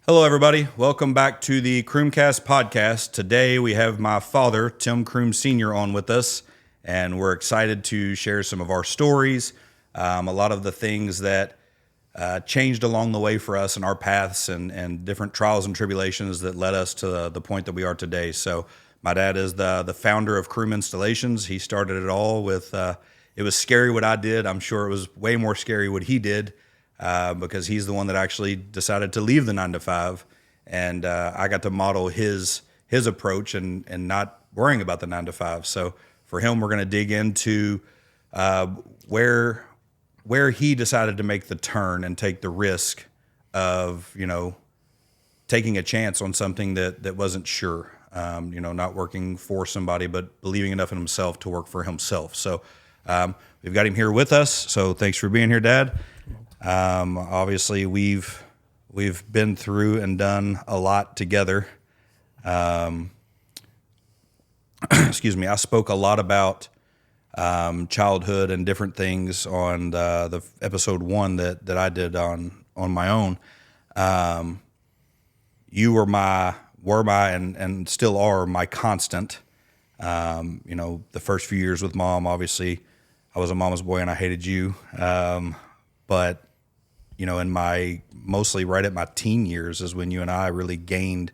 Hello, everybody. Welcome back to the CrumeCast podcast. Today, we have my father, Tim Crume Sr., on with us, and we're excited to share some of our stories, a lot of the things that changed along the way for us in our paths and different trials and tribulations that led us to the point that we are today. So my dad is the founder of Crume Installations. He started it all with, it was scary what I did. I'm sure it was way more scary what he did. Because he's the one that actually decided to leave the 9 to 5, and I got to model his approach and not worrying about the 9 to 5. So for him, we're going to dig into where he decided to make the turn and take the risk of taking a chance on something that wasn't sure. Not working for somebody, but believing enough in himself to work for himself. So we've got him here with us. So thanks for being here, Dad. Obviously we've been through and done a lot together. Excuse me. I spoke a lot about, childhood and different things on the episode 1 that I did on my own. You were my and still are my constant. The first few years with Mom, obviously I was a mama's boy and I hated you. But in my mostly right at my teen years is when you and I really gained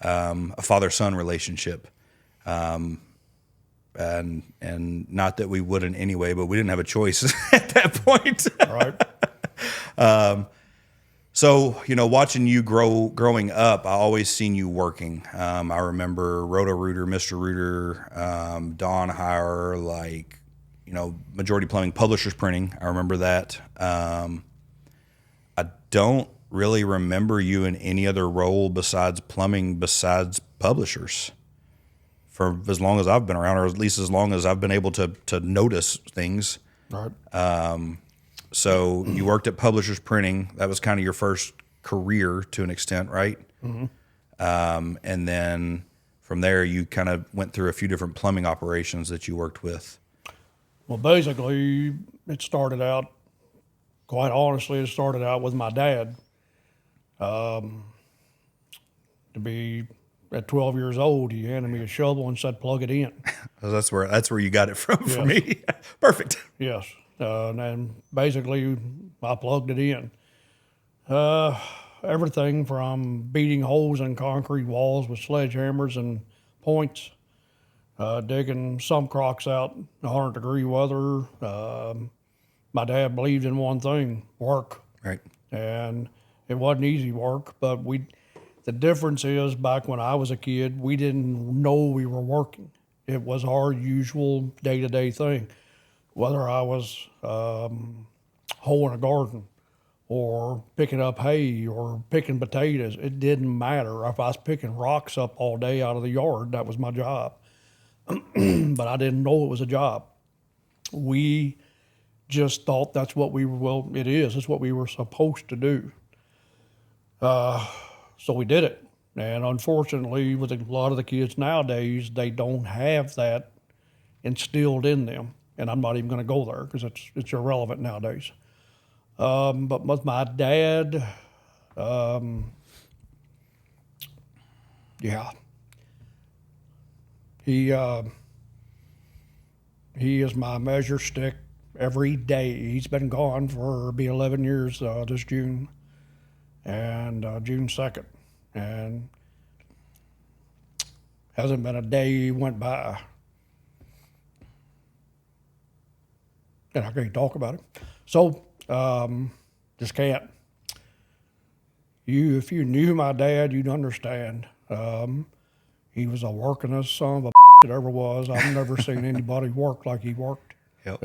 a father-son relationship, and not that we wouldn't anyway, but we didn't have a choice at that point. Right. So watching you growing up, I always seen you working. I remember Roto-Rooter, Mr. Rooter, Dawn Hire, Majority Plumbing, Publishers Printing. I remember that. I don't really remember you in any other role besides plumbing, besides publishers, for as long as I've been around, or at least as long as I've been able to notice things. Right. So you worked at Publishers Printing. That was kind of your first career to an extent, right? Mm-hmm. And then from there, you kind of went through a few different plumbing operations that you worked with. Well, basically, it started out with my dad. To be at 12 years old, he handed me a shovel and said, "Plug it in." That's where you got it from for Yes. me. Perfect. Yes. And then basically, I plugged it in. Everything from beating holes in concrete walls with sledgehammers and points, digging some crocks out in 100-degree weather. My dad believed in one thing: work. Right. And it wasn't easy work, but the difference is, back when I was a kid, we didn't know we were working. It was our usual day-to-day thing. Whether I was hoeing a garden or picking up hay or picking potatoes, it didn't matter. If I was picking rocks up all day out of the yard, that was my job. But I didn't know it was a job. We just thought that's what it is. It's what we were supposed to do. So we did it. And unfortunately, with a lot of the kids nowadays, they don't have that instilled in them. And I'm not even going to go there because it's irrelevant nowadays. But with my dad, yeah. He is my measure stick every day. He's been gone for 11 years this June, and June 2nd. And hasn't been a day went by. And I can't talk about it. So, just can't. If you knew my dad, you'd understand. He was a workingest son of a that ever was. I've never seen anybody work like he worked. Yep.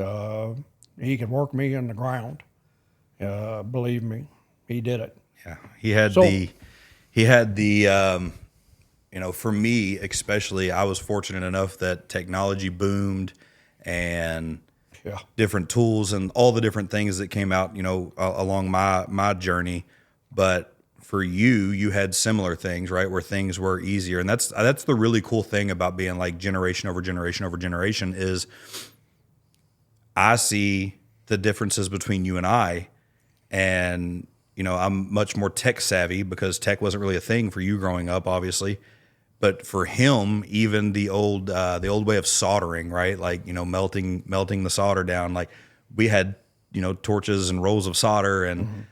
He could work me in the ground. Believe me, he did it. Yeah. He had the for me especially, I was fortunate enough that technology boomed and different tools and all the different things that came out, along my journey. But for you had similar things, right? Where things were easier. And that's the really cool thing about being like generation over generation over generation is I see the differences between you and I. And, I'm much more tech savvy because tech wasn't really a thing for you growing up, obviously. But for him, even the old way of soldering, right? Like, melting the solder down. Like we had, torches and rolls of solder, and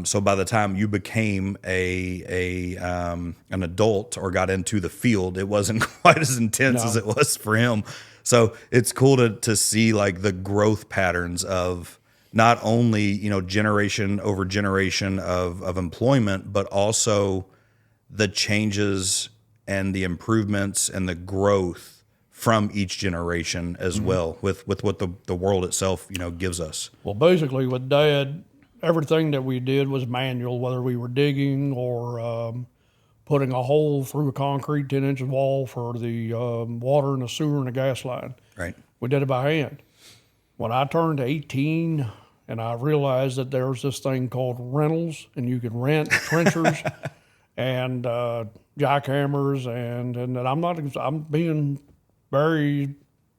so by the time you became an adult or got into the field, it wasn't quite as intense as it was for him. So it's cool to see like the growth patterns of not only, generation over generation of employment, but also the changes and the improvements and the growth from each generation as well with what the world itself, gives us. Well, basically with Dad, everything that we did was manual, whether we were digging or putting a hole through a concrete 10-inch wall for the water and the sewer and the gas line. Right. We did it by hand. When I turned 18 and I realized that there was this thing called rentals, and you could rent trenchers and jackhammers, and I'm being very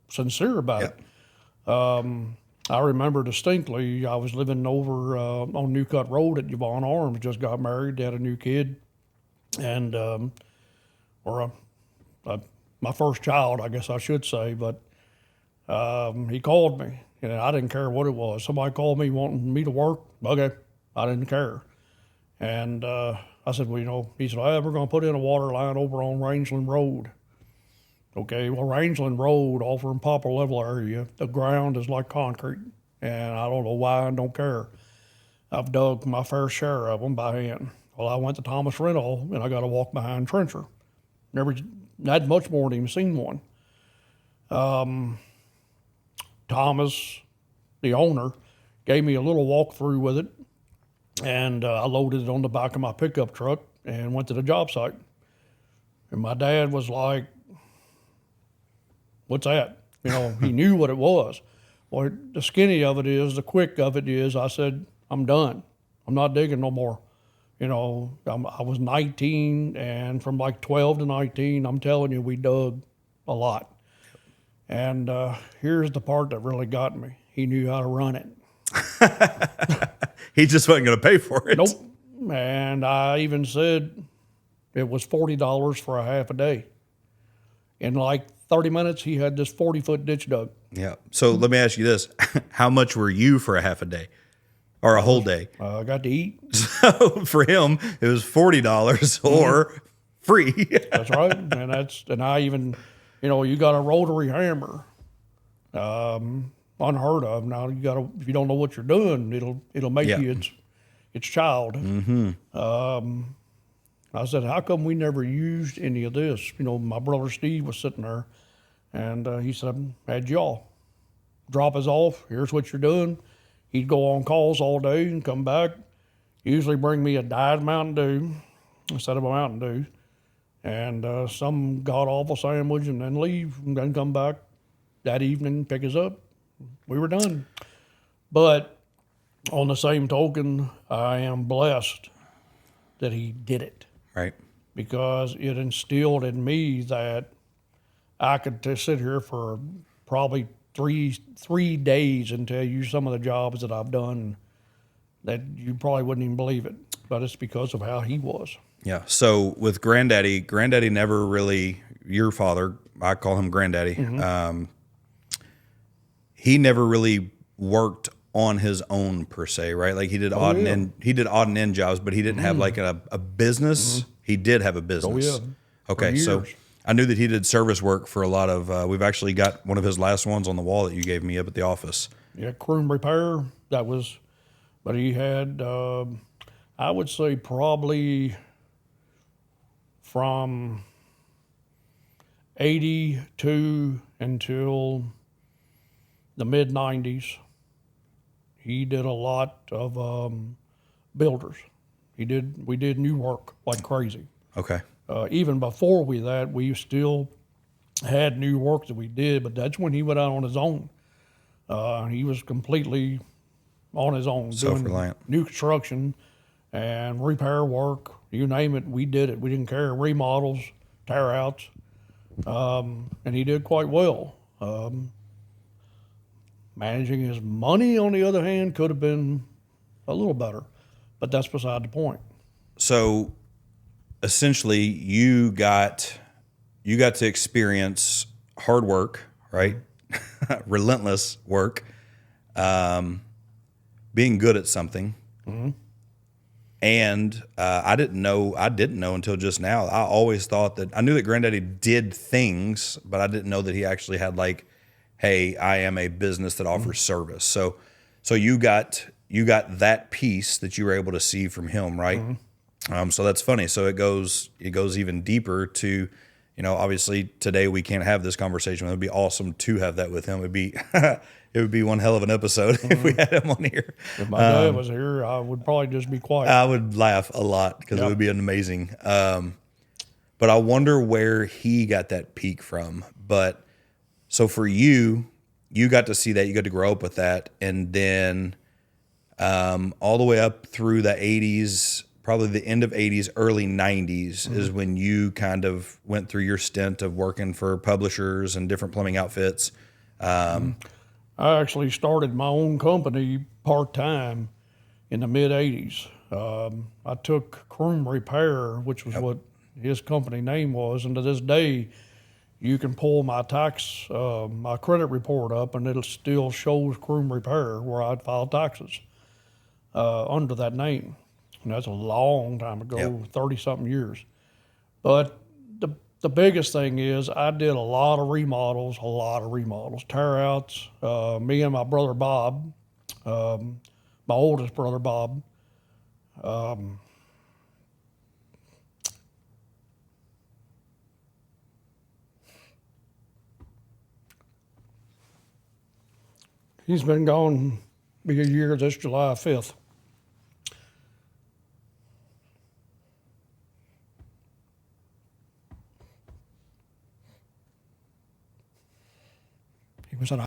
sincere about it. I remember distinctly, I was living over on New Cut Road at Yvonne Arms, just got married, had a new kid, and my first child, I guess I should say, but he called me, and I didn't care what it was. Somebody called me wanting me to work. Okay, I didn't care. And I said, well, he said, we're going to put in a water line over on Rangeland Road. Okay, well, Rangeland Road, over in Poplar Level area, the ground is like concrete, and I don't know why, I don't care. I've dug my fair share of them by hand. Well, I went to Thomas Rental, and I got to walk behind trencher. Never had much more than even seen one. Thomas, the owner, gave me a little walkthrough with it, and I loaded it on the back of my pickup truck and went to the job site. And my dad was like, what's that? He knew what it was. Well, the skinny of it is, the quick of it is, I said, I'm done. I'm not digging no more. I was 19, and from like 12 to 19, I'm telling you, we dug a lot. And here's the part that really got me. He knew how to run it. He just wasn't going to pay for it. Nope. And I even said it was $40 for a half a day. In like 30 minutes, he had this 40-foot ditch dug. Yeah. So let me ask you this. How much were you for a half a day or a whole day? I got to eat. So for him, it was $40 or free. That's right. And I even, you got a rotary hammer. Unheard of. Now if you don't know what you're doing, it'll make you its child. I said, how come we never used any of this? My brother Steve was sitting there, and he said, had y'all drop us off. Here's what you're doing. He'd go on calls all day and come back. Usually bring me a Diet Mountain Dew instead of a Mountain Dew, and some god-awful sandwich, and then leave, and then come back that evening, pick us up. We were done. But on the same token, I am blessed that he did it. Right. Because it instilled in me that I could just sit here for probably three days and tell you some of the jobs that I've done that you probably wouldn't even believe it. But it's because of how he was. Yeah. So with Granddaddy never really, your father, I call him Granddaddy, he never really worked on his own per se, right? Like he did odd and end jobs, but he didn't have like a business. He did have a business. Oh, yeah. Okay, so I knew that he did service work for a lot of. We've actually got one of his last ones on the wall that you gave me up at the office. Yeah, Crume Repair. That was, but he had, I would say probably from 82 until the mid 90s. He did a lot of builders. We did new work like crazy. Okay. Even before we still had new work that we did, but that's when he went out on his own. He was completely on his own, self-reliant, doing new construction and repair work. You name it, we did it. We didn't care. Remodels, tear outs, and he did quite well. Managing his money, on the other hand, could have been a little better. But that's beside the point. So essentially you got to experience hard work, right? Relentless work, being good at something. And I didn't know until just now. I always thought that I knew that Granddaddy did things, but I didn't know that he actually had like, hey, I am a business that offers service. So you got that piece that you were able to see from him, right? So that's funny. So it goes even deeper to, obviously today we can't have this conversation. It would be awesome to have that with him. It would be one hell of an episode if we had him on here. If my dad was here, I would probably just be quiet. I would laugh a lot because it would be amazing. But I wonder where he got that peak from. But so for you got to see that, you got to grow up with that. And then all the way up through the 80s, probably the end of 80s, early 90s is when you kind of went through your stint of working for publishers and different plumbing outfits. I actually started my own company part-time in the mid-'80s. I took Crume Repair, which was what his company name was, and to this day, you can pull my my credit report up, and it still shows Crume Repair where I'd filed taxes under that name. And that's a long time ago, 30-something years. But the biggest thing is I did a lot of remodels, tear outs. Me and my brother Bob, my oldest brother Bob, he's been gone, be a year this July 5th. He was an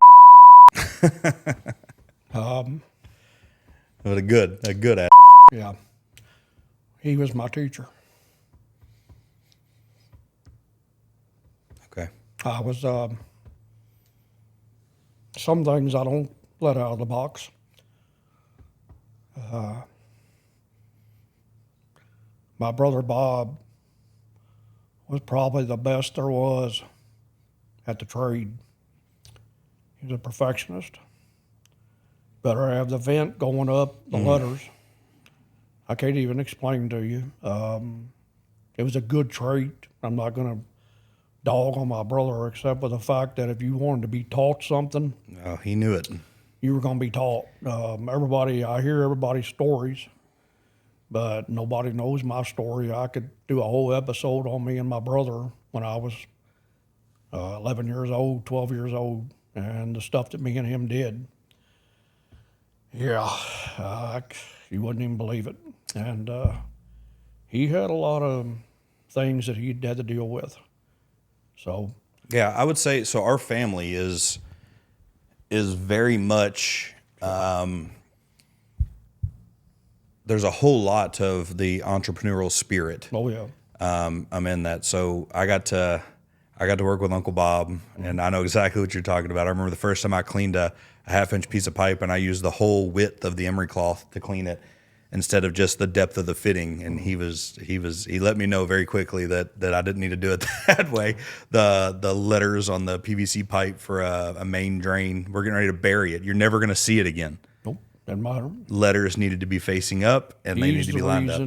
But a good at. yeah. He was my teacher. Okay. I was some things I don't let out of the box. My brother Bob was probably the best there was at the trade. He was a perfectionist. Better have the vent going up, the letters. I can't even explain to you. It was a good trait. I'm not going to dog on my brother except for the fact that if you wanted to be taught something, Oh, he knew it. you were going to be taught. I hear everybody's stories, but nobody knows my story. I could do a whole episode on me and my brother when I was 11 years old, 12 years old, and the stuff that me and him did. Yeah, you wouldn't even believe it. And he had a lot of things that he had to deal with. So Yeah, I would say so. Our family is very much. There's a whole lot of the entrepreneurial spirit. oh yeah, I'm in that. So I got to work with Uncle Bob, and I know exactly what you're talking about. I remember the first time I cleaned a half-inch piece of pipe, and I used the whole width of the emery cloth to clean it instead of just the depth of the fitting. And he let me know very quickly that I didn't need to do it that way. The letters on the PVC pipe for a main drain, we're getting ready to bury it. You're never going to see it again. nope, doesn't matter. Letters needed to be facing up, and they need to be lined up.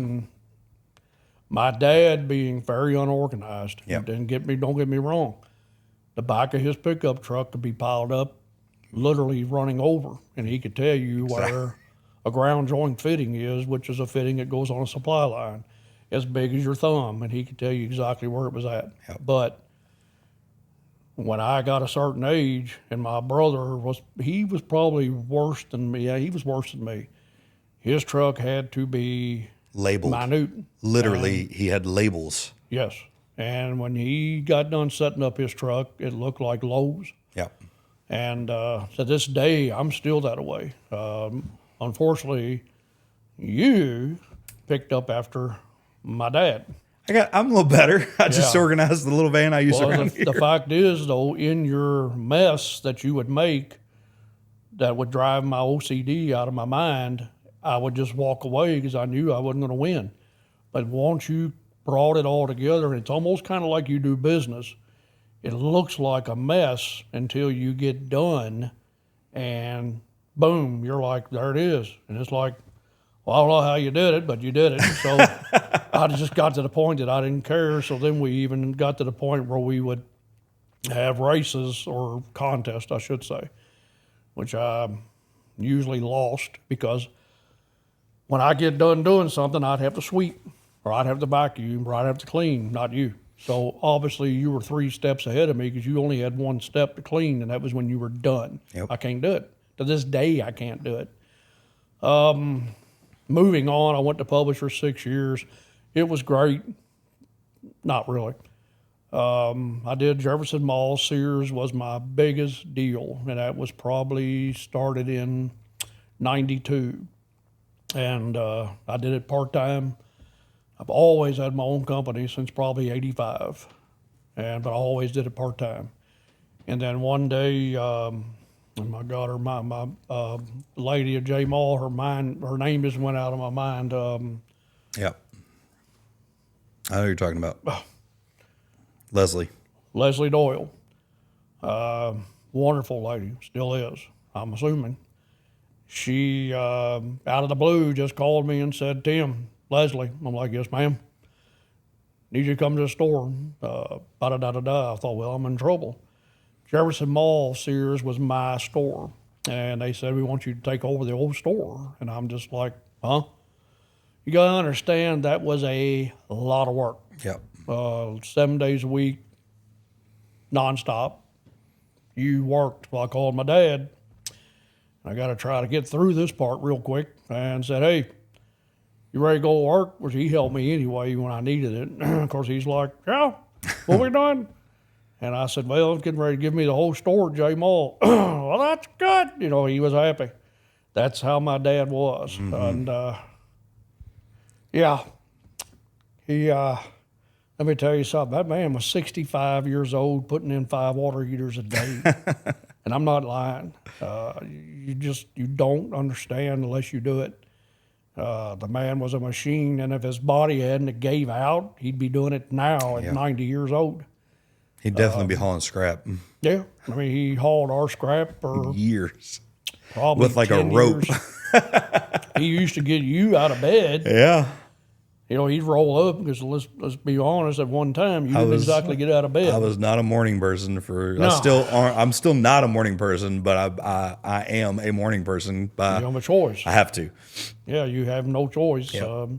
My dad being very unorganized. Yep. Don't get me wrong. The back of his pickup truck could be piled up, literally running over, and he could tell you where a ground joint fitting is, which is a fitting that goes on a supply line, as big as your thumb, and he could tell you exactly where it was at. Yep. But when I got a certain age, and my brother was probably worse than me. Yeah, he was worse than me. His truck had to be Labeled. minute. Literally, he had labels. Yes. And when he got done setting up his truck, it looked like Lowe's. Yep. And to this day, I'm still that way. Unfortunately, you picked up after my dad. I'm a little better. I just Yeah. organized the little van I used Well, around the here. fact is, though, in your mess that you would make that would drive my OCD out of my mind, I would just walk away because I knew I wasn't going to win. But once you brought it all together, it's almost kind of like you do business. It looks like a mess until you get done, and boom, you're like, there it is. And it's like, well, I don't know how you did it, but you did it. So I just got to the point that I didn't care. So then we even got to the point where we would have races or contests, I should say, which I usually lost because when I get done doing something, I'd have to sweep, or I'd have to vacuum, or I'd have to clean, not you. So obviously you were 3 steps ahead of me because you only had 1 step to clean, and that was when you were done. Yep. I can't do it. To this day, I can't do it. Moving on, I went to publish for 6 years. It was great. Not really. I did Jefferson Mall. Sears was my biggest deal, and that was probably started in 92. And I did it part-time. I've always had my own company since probably 85, but I always did it part-time. And then one day, oh my God, my lady at J Mall, her name just went out of my mind. Yeah. I know who you're talking about. Leslie Doyle. Wonderful lady, still is, I'm assuming. She, out of the blue, just called me and said, Tim, Leslie. I'm like, yes, ma'am. Need you to come to the store. Da-da-da-da-da. I thought, well, I'm in trouble. Jefferson Mall, Sears, was my store. And they said, we want you to take over the old store. And I'm just like, huh? You got to understand, that was a lot of work. Yep. 7 days a week, nonstop. You worked. Well, I called my dad. I got to try to get through this part real quick and said, hey, you ready to go to work? Which he helped me anyway when I needed it. Of course, he's like, yeah, what we doing? And I said, well, I'm getting ready to give me the whole store at J Mall. Well, that's good. You know, he was happy. That's how my dad was. Mm-hmm. And, yeah, he, let me tell you something. That man was 65 years old, putting in 5 water heaters a day. And I'm not lying. You don't understand unless you do it. The man was a machine, and if his body hadn't gave out, he'd be doing it now at 90 years old. He'd definitely be hauling scrap. Yeah. I mean, he hauled our scrap for years. Probably with like a rope. He used to get you out of bed. Yeah. You know, he'd roll up because let's be honest. At one time, you didn't exactly get out of bed. I was not a morning person. No. I'm still not a morning person, but I am a morning person. You have a choice. I have to. Yeah, you have no choice. Yep.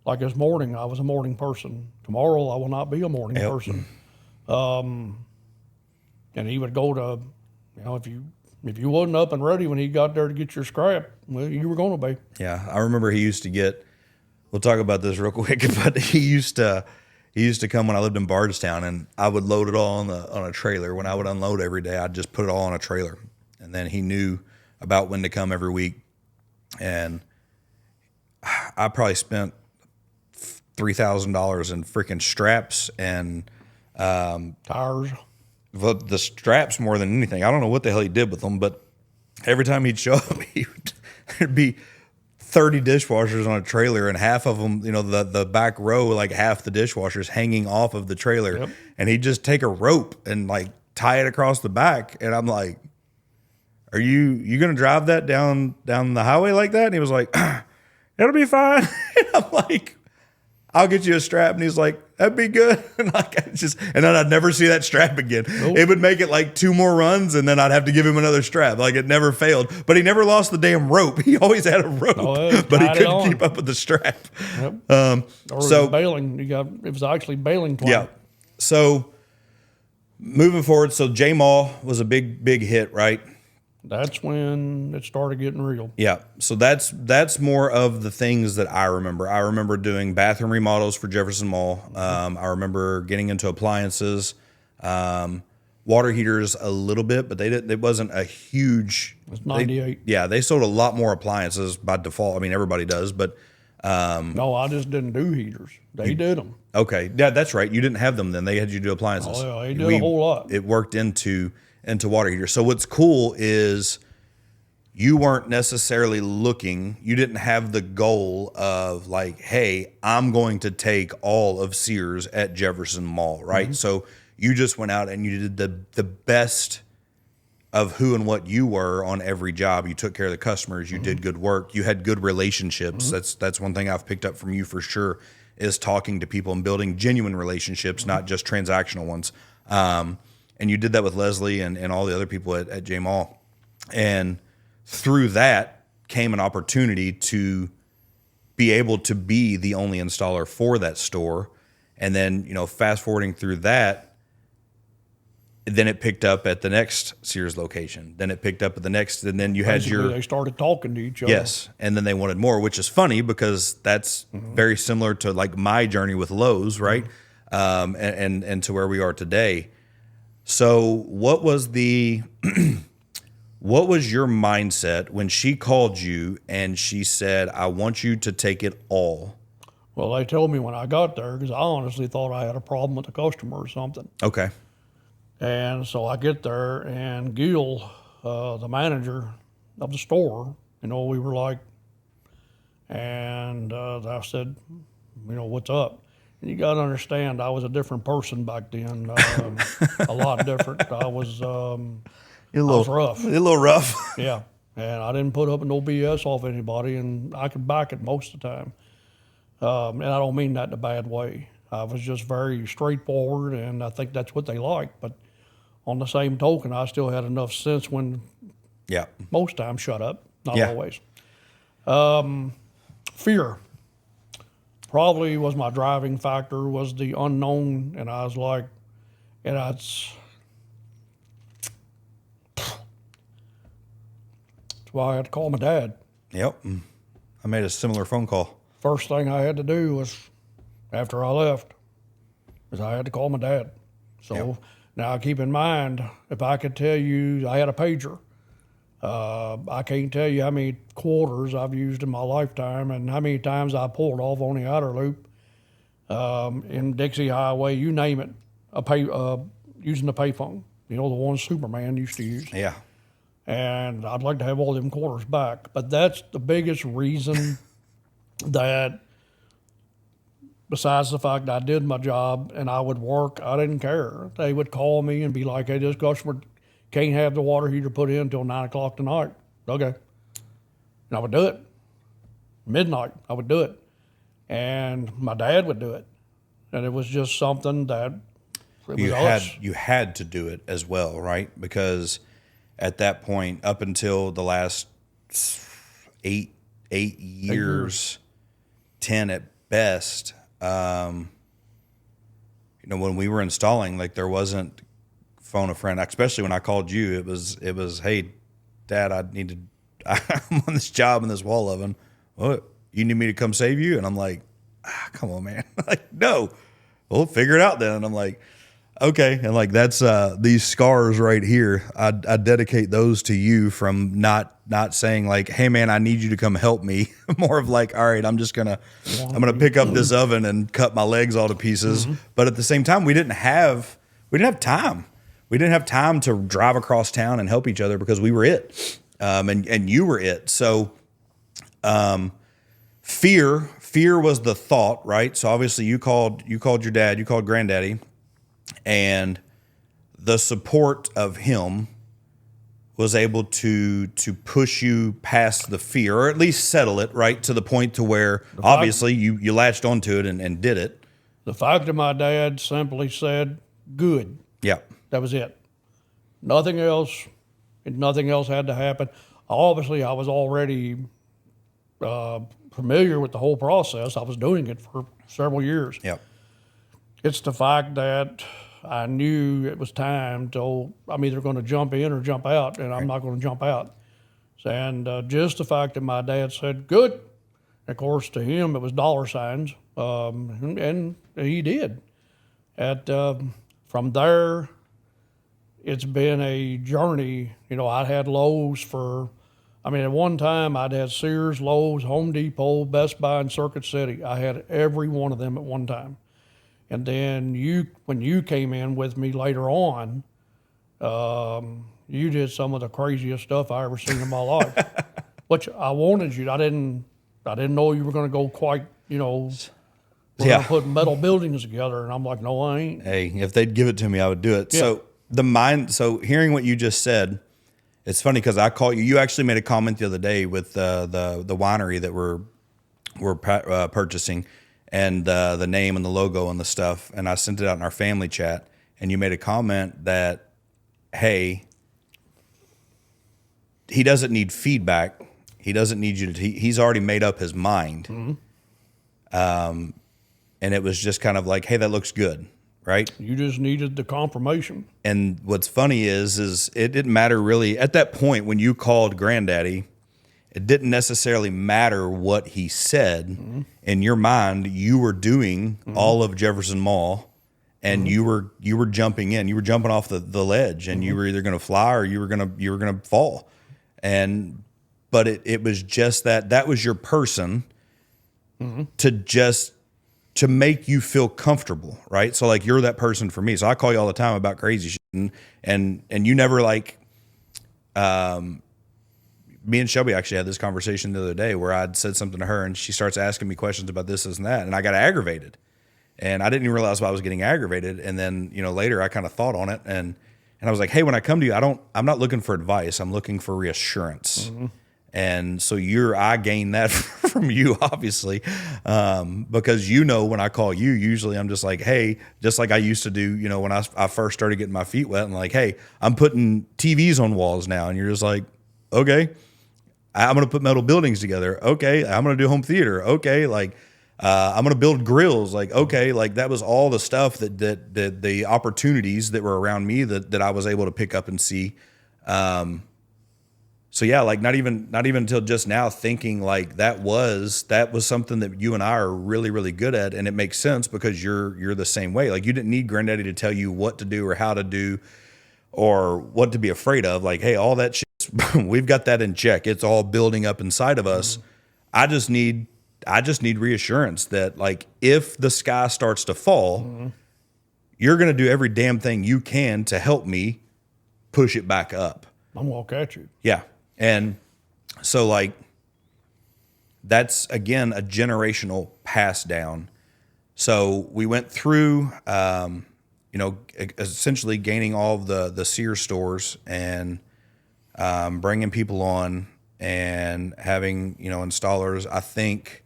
Like this morning, I was a morning person. Tomorrow, I will not be a morning person. And he would go to, you know, if you wasn't up and ready when he got there to get your scrap, well, you were going to be. Yeah, I remember he used to get. We'll talk about this real quick, but he used to come when I lived in Bardstown, and I would load it all on a trailer. When I would unload every day, I'd just put it all on a trailer, and then he knew about when to come every week. And I probably spent $3,000 in freaking straps and tires. The straps more than anything. I don't know what the hell he did with them, but every time he'd show up, there'd be 30 dishwashers on a trailer, and half of them, you know, the back row, like half the dishwashers hanging off of the trailer. Yep. And he'd just take a rope and like tie it across the back. And I'm like, are you going to drive that down the highway like that? And he was like, it'll be fine. And I'm like, I'll get you a strap. And he's like, that'd be good. And and then I'd never see that strap again. Nope. It would make it like 2 more runs, and then I'd have to give him another strap. Like, it never failed. But he never lost the damn rope. He always had a rope, but he couldn't keep up with the strap. Yep. Or it was bailing. It was actually bailing twine. Yeah. So moving forward, so J Mall was a big hit, right? That's when it started getting real. Yeah. So that's more of the things that I remember. I remember doing bathroom remodels for Jefferson Mall. I remember getting into appliances, water heaters a little bit, but it wasn't a huge. It was 98. They sold a lot more appliances by default. I mean, everybody does, but. No, I just didn't do heaters. They did them. Okay. Yeah, that's right. You didn't have them then. They had you do appliances. Oh, yeah. They did a whole lot. It worked into water heaters. So what's cool is you weren't necessarily looking, you didn't have the goal of like, hey, I'm going to take all of Sears at Jefferson Mall, right? So you just went out and you did the best of who and what you were on every job. You took care of the customers, you did good work, you had good relationships. That's one thing I've picked up from you for sure, is talking to people and building genuine relationships, not just transactional ones. And you did that with Leslie and all the other people at J Mall. And through that came an opportunity to be able to be the only installer for that store. And then, fast forwarding through that, then it picked up at the next Sears location. Then it picked up at the next, and then you Basically, had they started talking to each other. yes. And then they wanted more, which is funny because that's very similar to like my journey with Lowe's, right? And to where we are today. So what was what was your mindset when she called you and she said, I want you to take it all? Well, they told me when I got there, because I honestly thought I had a problem with the customer or something. Okay. And so I get there, and Gil, the manager of the store, we were like, and I said, what's up? And you got to understand, I was a different person back then, a lot different. I was rough. A little rough. Yeah. And I didn't put up no BS off anybody, and I could back it most of the time. And I don't mean that in a bad way. I was just very straightforward, and I think that's what they like. But on the same token, I still had enough sense when Yeah. most times shut up, not Yeah. always. Fear probably was my driving factor, was the unknown. And I was like, and that's why I had to call my dad. Yep. I made a similar phone call. First thing I had to do was, after I left, is I had to call my dad. So now keep in mind, if I could tell you I had a pager, I can't tell you how many quarters I've used in my lifetime and how many times I pulled off on the outer loop, in Dixie Highway, you name it, using the payphone, the one Superman used to use. Yeah. And I'd like to have all them quarters back. But that's the biggest reason that, besides the fact that I did my job and I would work, I didn't care. They would call me and be like, hey, this customer can't have the water heater put in until 9 o'clock tonight. Okay. And I would do it. Midnight, I would do it. And my dad would do it. And it was just something that it was us. You had to do it as well, right? Because at that point, up until the last eight years, 10 at best, when we were installing, like there wasn't phone a friend, especially when I called you, it was, hey, Dad, I'm on this job in this wall oven. What? You need me to come save you? And I'm like, come on, man. Like, no, we'll figure it out then. And I'm like, okay. And like, that's, these scars right here. I dedicate those to you from not saying like, hey man, I need you to come help me. More of like, all right, I'm going to pick up this oven and cut my legs all to pieces. But at the same time, we didn't have time. We didn't have time to drive across town and help each other because we were it. And you were it. So, fear was the thought, right? So obviously you called your dad, you called granddaddy, and the support of him was able to push you past the fear, or at least settle it, right, to the point to where obviously you latched onto it and did it. The fact that my dad simply said, good. Yeah. That was it. Nothing else. Nothing else had to happen. Obviously, I was already familiar with the whole process. I was doing it for several years. Yeah. It's the fact that I knew it was time to, I'm either going to jump in or jump out, and I'm not going to jump out. And just the fact that my dad said, good, of course, to him, it was dollar signs, and he did. From there, it's been a journey. I had Lowe's at one time I'd had Sears, Lowe's, Home Depot, Best Buy, and Circuit City. I had every one of them at one time. And then when you came in with me later on, you did some of the craziest stuff I ever seen in my life. Which I wanted you. I didn't know you were going to go quite, we're going to put metal buildings together. And I'm like, no, I ain't. Hey, if they'd give it to me, I would do it. Yeah. So hearing what you just said, it's funny because I call you. You actually made a comment the other day with the winery that we're purchasing, and the name and the logo and the stuff. And I sent it out in our family chat, and you made a comment that, hey, he doesn't need feedback. He doesn't need you to. He's already made up his mind. Mm-hmm. And it was just kind of like, hey, that looks good, right? You just needed the confirmation. And what's funny is it didn't matter really at that point when you called Granddaddy. It didn't necessarily matter what he said. Mm-hmm. In your mind. You were doing all of Jefferson Mall, and you were jumping in. You were jumping off the ledge, and you were either going to fly or you were going to fall. But it was just that was your person to make you feel comfortable, right? So like you're that person for me. So I call you all the time about crazy shit, and you never like. Me and Shelby actually had this conversation the other day where I'd said something to her, and she starts asking me questions about this and that, and I got aggravated, and I didn't even realize why I was getting aggravated. And then later I kind of thought on it, and I was like, hey, when I come to you, I'm not looking for advice. I'm looking for reassurance. Mm-hmm. And so I gained that from you, obviously, because when I call you, usually I'm just like, hey, just like I used to do, when I first started getting my feet wet, and like, hey, I'm putting TVs on walls now, and you're just like, okay, I'm going to put metal buildings together. Okay, I'm going to do home theater. Okay, like I'm going to build grills. Like, okay, like that was all the stuff that the opportunities that were around me that I was able to pick up and see. So yeah, like not even until just now thinking like that was something that you and I are really, really good at. And it makes sense because you're the same way. Like you didn't need Granddaddy to tell you what to do or how to do or what to be afraid of. Like, hey, all that shit, we've got that in check. It's all building up inside of us. Mm-hmm. I just need reassurance that like if the sky starts to fall, you're going to do every damn thing you can to help me push it back up. I'm walk at you. Yeah. And so like, that's again, a generational pass down. So we went through, essentially gaining all of the Sears stores and, bringing people on and having, installers. I think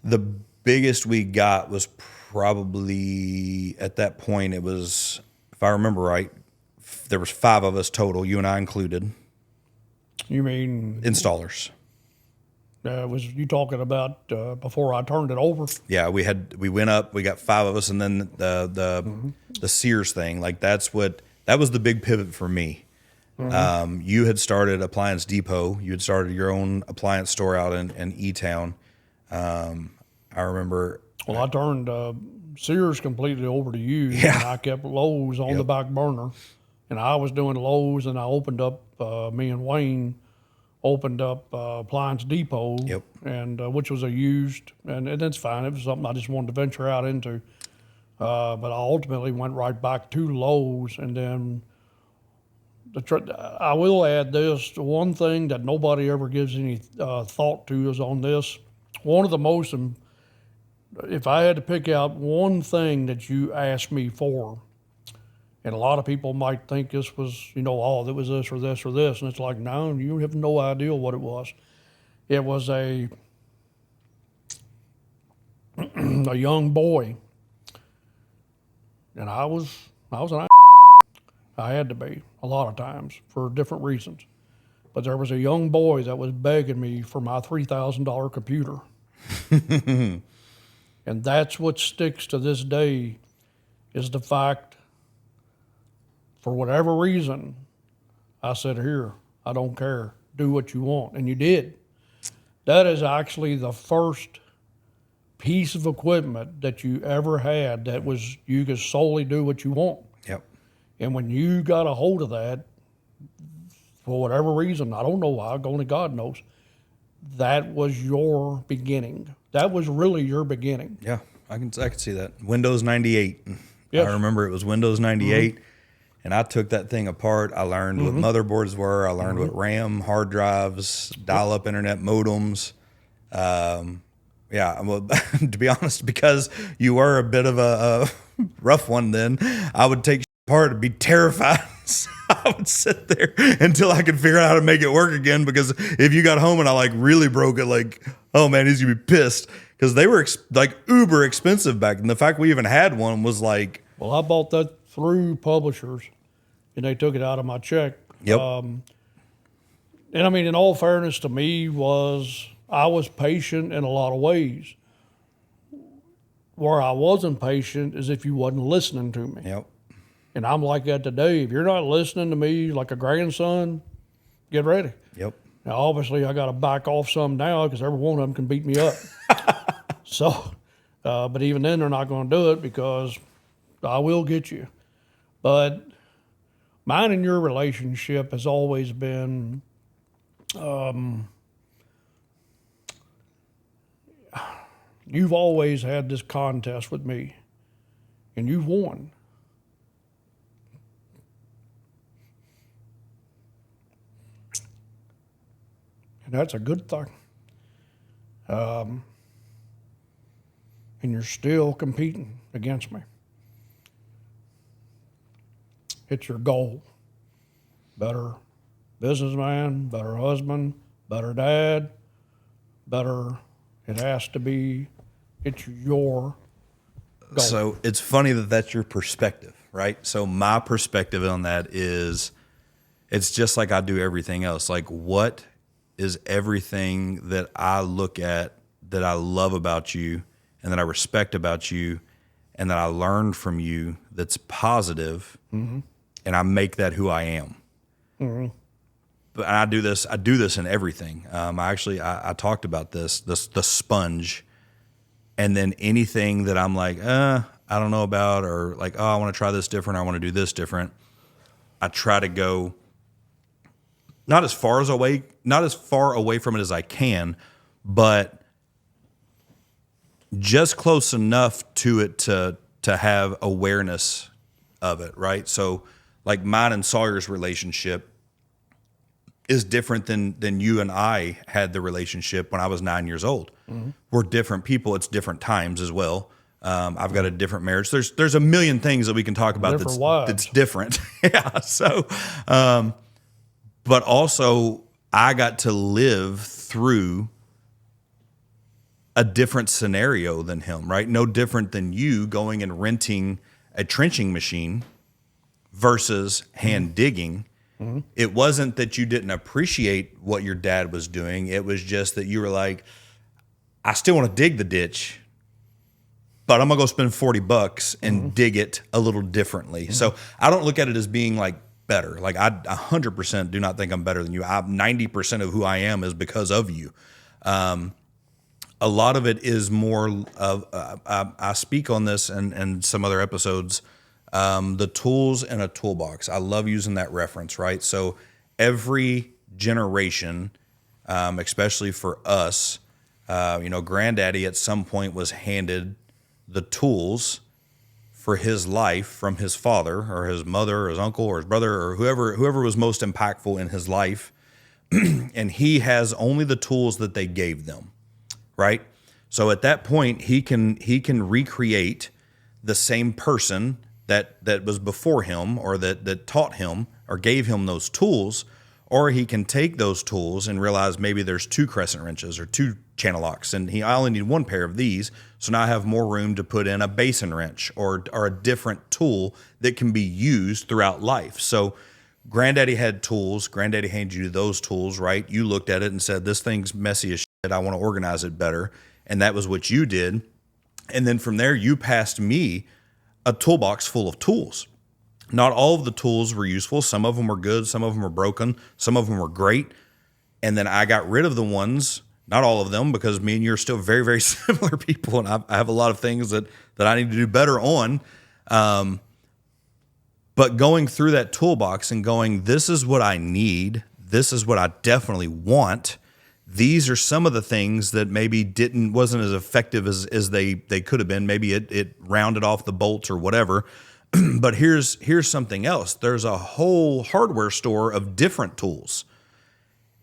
the biggest we got was probably at that point, it was, if I remember right, there was 5 of us total, you and I included. You mean installers? Was you talking about before I turned it over? Yeah, we went up. We got 5 of us, and then the Sears thing. Like that was the big pivot for me. Mm-hmm. You had started Appliance Depot. You had started your own appliance store out in E-Town. I remember. Well, I turned Sears completely over to you. Yeah. And I kept Lowe's on the back burner. And I was doing Lowe's, and I opened up, me and Wayne opened up Appliance Depot, and which was a used, and that's fine. It was something I just wanted to venture out into. But I ultimately went right back to Lowe's, and then I will add this. One thing that nobody ever gives any thought to is on this. One of the most, if I had to pick out one thing that you asked me for, and a lot of people might think this was, there was this or this or this. And it's like, no, you have no idea what it was. It was a young boy. And I was an I had to be a lot of times for different reasons. But there was a young boy that was begging me for my $3,000 computer. And that's what sticks to this day is the fact, for whatever reason, I said, here, I don't care. Do what you want. And you did. That is actually the first piece of equipment that you ever had that was you could solely do what you want. Yep. And when you got a hold of that, for whatever reason, I don't know why, only God knows, that was your beginning. That was really your beginning. Yeah, I can see that. Windows 98. Yes. I remember it was Windows 98. Mm-hmm. And I took that thing apart. I learned what motherboards were. I learned what RAM, hard drives, dial-up internet modems. Yeah, well, to be honest, because you were a bit of a rough one then, I would take apart and be terrified. So I would sit there until I could figure out how to make it work again, because if you got home and I like really broke it, like, oh man, he's gonna be pissed, because they were like uber expensive back then. The fact we even had one was like, Well, I bought that through Publishers, and they took it out of my check. yep. And I mean, in all fairness to me, I was patient in a lot of ways. Where I wasn't patient is if you wasn't listening to me. Yep. And I'm like that today. If you're not listening to me like a grandson, get ready. Yep. Now, obviously, I got to back off some now because every one of them can beat me up. So, but even then, they're not going to do it because I will get you. But mine and your relationship has always been, you've always had this contest with me, and you've won. And that's a good thing. And you're still competing against me. It's your goal. Better businessman, better husband, better dad, better, it has to be, it's your goal. So it's funny that that's your perspective, right? So my perspective on that is, it's just like I do everything else. Like, what is everything that I look at that I love about you and that I respect about you and that I learned from you that's positive, and I make that who I am. But I do this in everything. I talked about the sponge, and then anything that I'm like, I don't know about, or like, oh, I want to try this different, I want to do this different. I try to go not as far away from it as I can, but just close enough to it to have awareness of it, right? So like mine and Sawyer's relationship is different than you and I had the relationship when I was 9 years old. We're different people. It's different times as well. I've got a different marriage. There's a million things that we can talk about that's different. Yeah. So, but also I got to live through a different scenario than him, right? No different than you going and renting a trenching machine versus hand digging. It wasn't that you didn't appreciate what your dad was doing. It was just that you were like, I still want to dig the ditch, but I'm going to go spend $40 and dig it a little differently. So I don't look at it as being like better. Like I 100% do not think I'm better than you. 90% of who I am is because of you. A lot of it is more of, I speak on this and some other episodes, the tools in a toolbox. I love using that reference, right? So every generation, especially for us, Granddaddy at some point was handed the tools for his life from his father or his mother or his uncle or his brother or whoever was most impactful in his life. And he has only the tools that they gave them, right? So at that point, he can recreate the same person that was before him or that taught him or gave him those tools, or he can take those tools and realize maybe there's 2 crescent wrenches or 2 channel locks, and I only need 1 pair of these, so now I have more room to put in a basin wrench or a different tool that can be used throughout life. So Granddaddy had tools. Granddaddy handed you those tools, right? You looked at it and said, this thing's messy as shit. I want to organize it better. And that was what you did. And then from there, you passed me a toolbox full of tools. Not all of the tools were useful. Some of them were good. Some of them were broken. Some of them were great. And then I got rid of the ones, not all of them, because me and you are still very, very similar people. And I have a lot of things that I need to do better on. But going through that toolbox and going, this is what I need. This is what I definitely want. These are some of the things that maybe wasn't as effective as they could have been. Maybe it rounded off the bolts or whatever. But here's something else. There's a whole hardware store of different tools.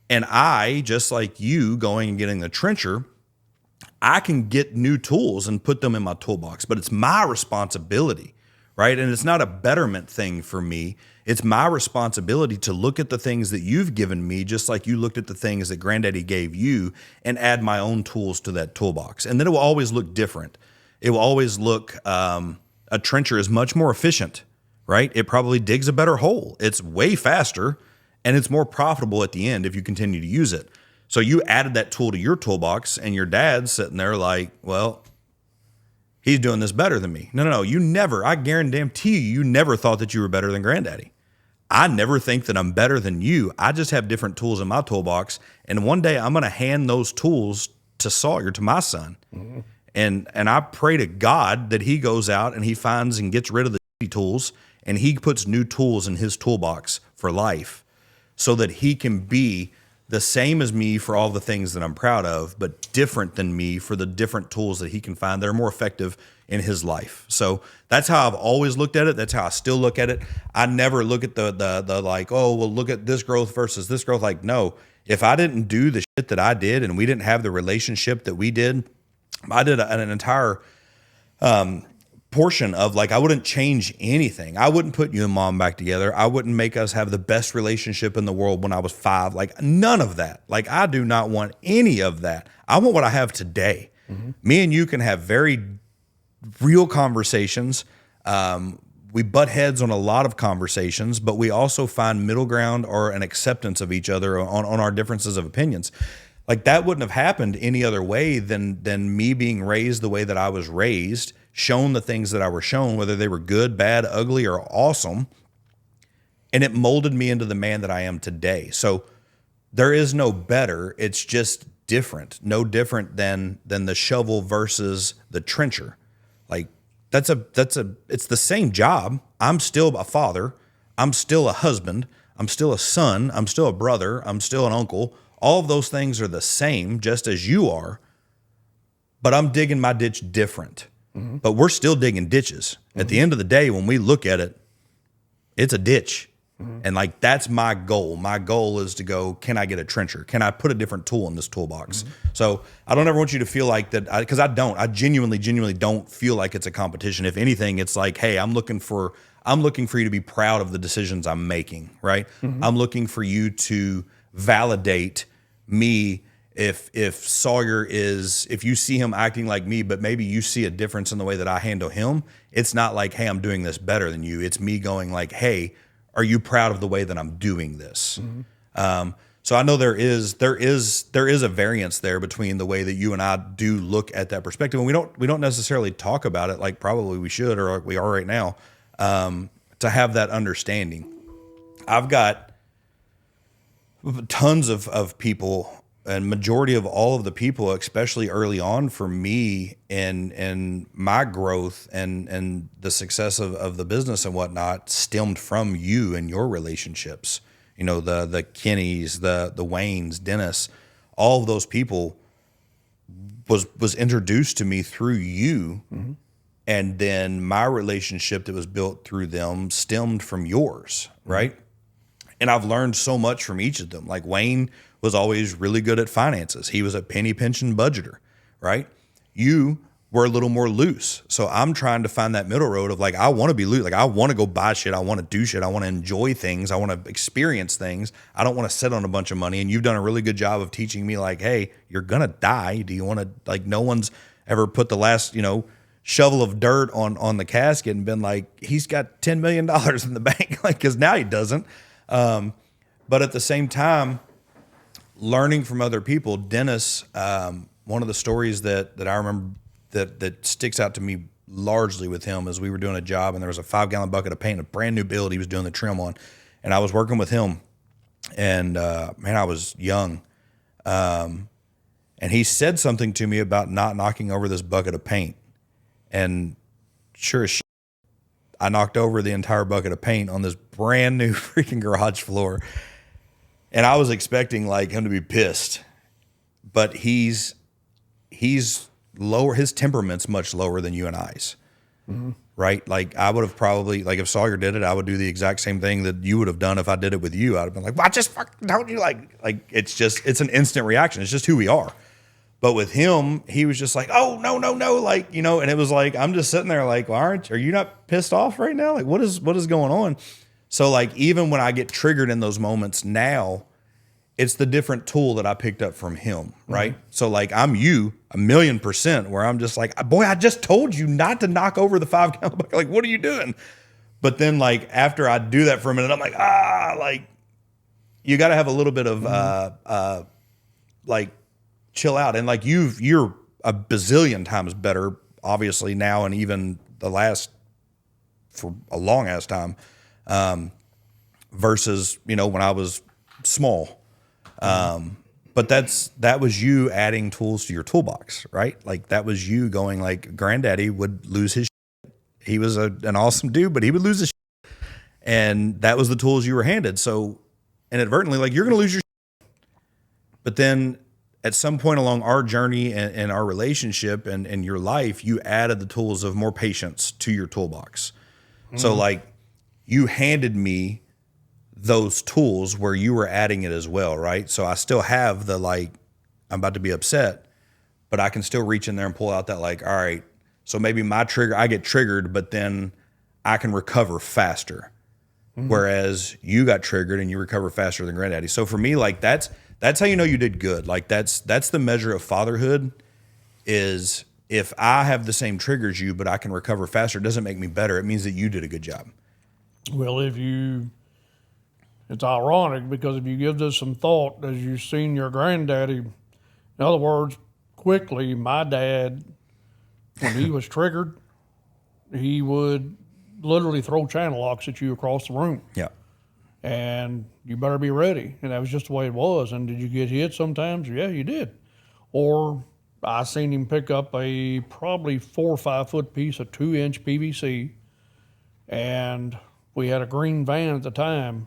And I, just like you going and getting the trencher, I can get new tools and put them in my toolbox, but it's my responsibility, right? And it's not a betterment thing for me. It's my responsibility to look at the things that you've given me, just like you looked at the things that Granddaddy gave you, and add my own tools to that toolbox. And then it will always look different. It will always look, a trencher is much more efficient, right? It probably digs a better hole. It's way faster, and it's more profitable at the end if you continue to use it. So you added that tool to your toolbox, and your dad's sitting there like, well, he's doing this better than me. No. You never, I guarantee you never thought that you were better than Granddaddy. I never think that I'm better than you. I just have different tools in my toolbox. And one day I'm going to hand those tools to Sawyer, to my son. Mm-hmm. And I pray to God that he goes out and he finds and gets rid of the tools, and he puts new tools in his toolbox for life, so that he can be the same as me for all the things that I'm proud of, but different than me for the different tools that he can find that are more effective in his life. So that's how I've always looked at it. That's how I still look at it. I never look at the like, oh, well, look at this growth versus this growth. Like, no, if I didn't do the shit that I did and we didn't have the relationship that we did, I did an entire portion of, like, I wouldn't change anything. I wouldn't put you and Mom back together. I wouldn't make us have the best relationship in the world when I was 5. Like, none of that. Like, I do not want any of that. I want what I have today. Mm-hmm. Me and you can have very real conversations. We butt heads on a lot of conversations, but we also find middle ground or an acceptance of each other on our differences of opinions. Like, that wouldn't have happened any other way than me being raised the way that I was raised, shown the things that I were shown, whether they were good, bad, ugly, or awesome. And it molded me into the man that I am today. So there is no better. It's just different. No different than the shovel versus the trencher. Like, it's the same job. I'm still a father. I'm still a husband. I'm still a son. I'm still a brother. I'm still an uncle. All of those things are the same, just as you are, but I'm digging my ditch different. Mm-hmm. But we're still digging ditches. Mm-hmm. At the end of the day, when we look at it, it's a ditch. Mm-hmm. And like, that's my goal. My goal is to go, can I get a trencher? Can I put a different tool in this toolbox? Mm-hmm. So I don't ever want you to feel like that, because I don't. I genuinely don't feel like it's a competition. If anything, it's like, hey, I'm looking for you to be proud of the decisions I'm making, right? Mm-hmm. I'm looking for you to validate me. If Sawyer if you see him acting like me, but maybe you see a difference in the way that I handle him, it's not like, hey, I'm doing this better than you. It's me going like, hey, are you proud of the way that I'm doing this? Mm-hmm. So I know there is a variance there between the way that you and I do look at that perspective, and we don't necessarily talk about it like probably we should, or like we are right now, to have that understanding. I've got tons of people, and majority of all of the people, especially early on for me and my growth and the success of the business and whatnot, stemmed from you and your relationships. You know, the Kennys, the Waynes, Dennis, all of those people was introduced to me through you. Mm-hmm. And then my relationship that was built through them stemmed from yours, right? Mm-hmm. And I've learned so much from each of them. Like, Wayne was always really good at finances. He was a penny pinching budgeter, right? You were a little more loose. So I'm trying to find that middle road of like, I want to be loose. Like, I want to go buy shit. I want to do shit. I want to enjoy things. I want to experience things. I don't want to sit on a bunch of money. And you've done a really good job of teaching me like, hey, you're going to die. Do you want to, like, no one's ever put the last, shovel of dirt on the casket and been like, he's got $10 million in the bank. Like, cause now he doesn't. But at the same time, learning from other people, Dennis, one of the stories that I remember that sticks out to me largely with him is we were doing a job and there was a 5-gallon bucket of paint, a brand new build he was doing the trim on. And I was working with him, and man, I was young. And he said something to me about not knocking over this bucket of paint. And sure as shit, I knocked over the entire bucket of paint on this brand new freaking garage floor. And I was expecting like him to be pissed, but he's lower. His temperament's much lower than you and I's, mm-hmm. right? Like I would have probably, like if Sawyer did it, I would do the exact same thing that you would have done if I did it with you. I'd have been like, well, I just fucking told you, like it's an instant reaction. It's just who we are. But with him, he was just like, oh, no, like, you know, and it was like, I'm just sitting there like, well, are you not pissed off right now? Like, what is going on? So like, even when I get triggered in those moments now, it's the different tool that I picked up from him, right? Mm-hmm. So like, I'm you 1,000,000% where I'm just like, boy, I just told you not to knock over the 5-gallon bucket. Like, what are you doing? But then like, after I do that for a minute, I'm like, like, you got to have a little bit of, like, chill out. And like you're a bazillion times better, obviously now, and even for a long ass time, versus, you know, when I was small. But that was you adding tools to your toolbox, right? Like that was you going like, granddaddy would lose his shit. He was an awesome dude, but he would lose his shit. And that was the tools you were handed. So inadvertently, like you're going to lose your shit. But then at some point along our journey and our relationship and your life, you added the tools of more patience to your toolbox. Mm-hmm. So like you handed me those tools where you were adding it as well, right? So I still have the like, I'm about to be upset, but I can still reach in there and pull out that like, all right, so maybe my trigger, I get triggered, but then I can recover faster. Mm-hmm. Whereas you got triggered and you recover faster than granddaddy. So for me, like that's how you know you did good. Like that's the measure of fatherhood is if I have the same triggers you, but I can recover faster, it doesn't make me better. It means that you did a good job. Well, it's ironic because if you give this some thought, as you've seen your granddaddy, in other words, quickly, my dad, when he was triggered, he would literally throw channel locks at you across the room. Yeah. And you better be ready. And that was just the way it was. And did you get hit sometimes? Yeah, you did. Or I seen him pick up a probably 4 or 5 foot piece of 2-inch PVC. And we had a green van at the time.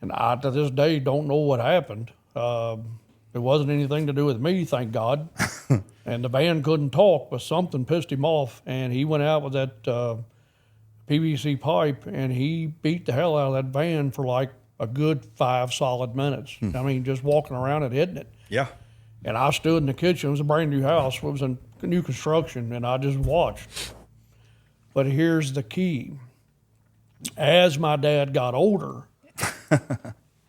And I, to this day, don't know what happened. It wasn't anything to do with me, thank God. And the van couldn't talk, but something pissed him off. And he went out with that PVC pipe, and he beat the hell out of that van for like a good 5 solid minutes. I mean, just walking around it, hitting it. Yeah. And I stood in the kitchen. It was a brand new house. It was in new construction, and I just watched. But here's the key. As my dad got older,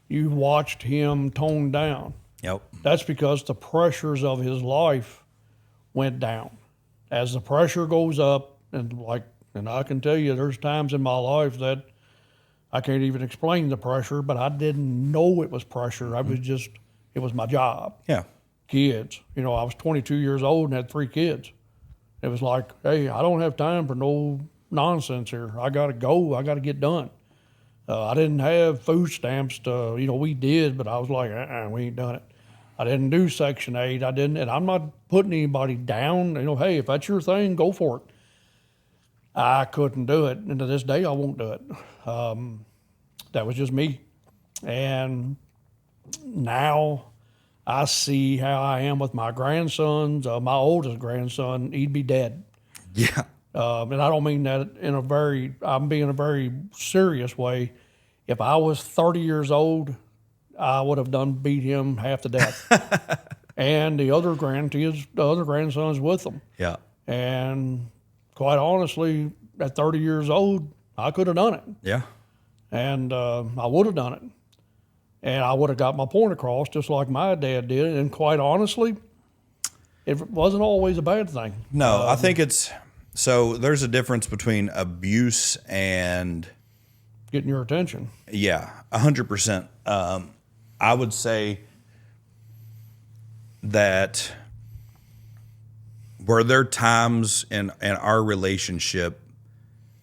you watched him tone down. Yep. That's because the pressures of his life went down. As the pressure goes up, and I can tell you there's times in my life that I can't even explain the pressure, but I didn't know it was pressure. I was just, it was my job. Yeah. Kids. You know, I was 22 years old and had 3 kids. It was like, hey, I don't have time for no nonsense here. I got to go. I got to get done. I didn't have food stamps to, we did, but I was like, we ain't done it. I didn't do Section 8. I didn't, and I'm not putting anybody down. Hey, if that's your thing, go for it. I couldn't do it, and to this day, I won't do it. That was just me. And now I see how I am with my grandsons. My oldest grandson, he'd be dead. Yeah. And I don't mean that I'm being a very serious way. If I was 30 years old, I would have beat him half to death. And the other grandsons with them. Yeah. And quite honestly, at 30 years old, I could have done it. Yeah. And I would have done it. And I would have got my point across just like my dad did. And quite honestly, it wasn't always a bad thing. No, I think so there's a difference between abuse and getting your attention. Yeah, 100%. I would say that were there times in our relationship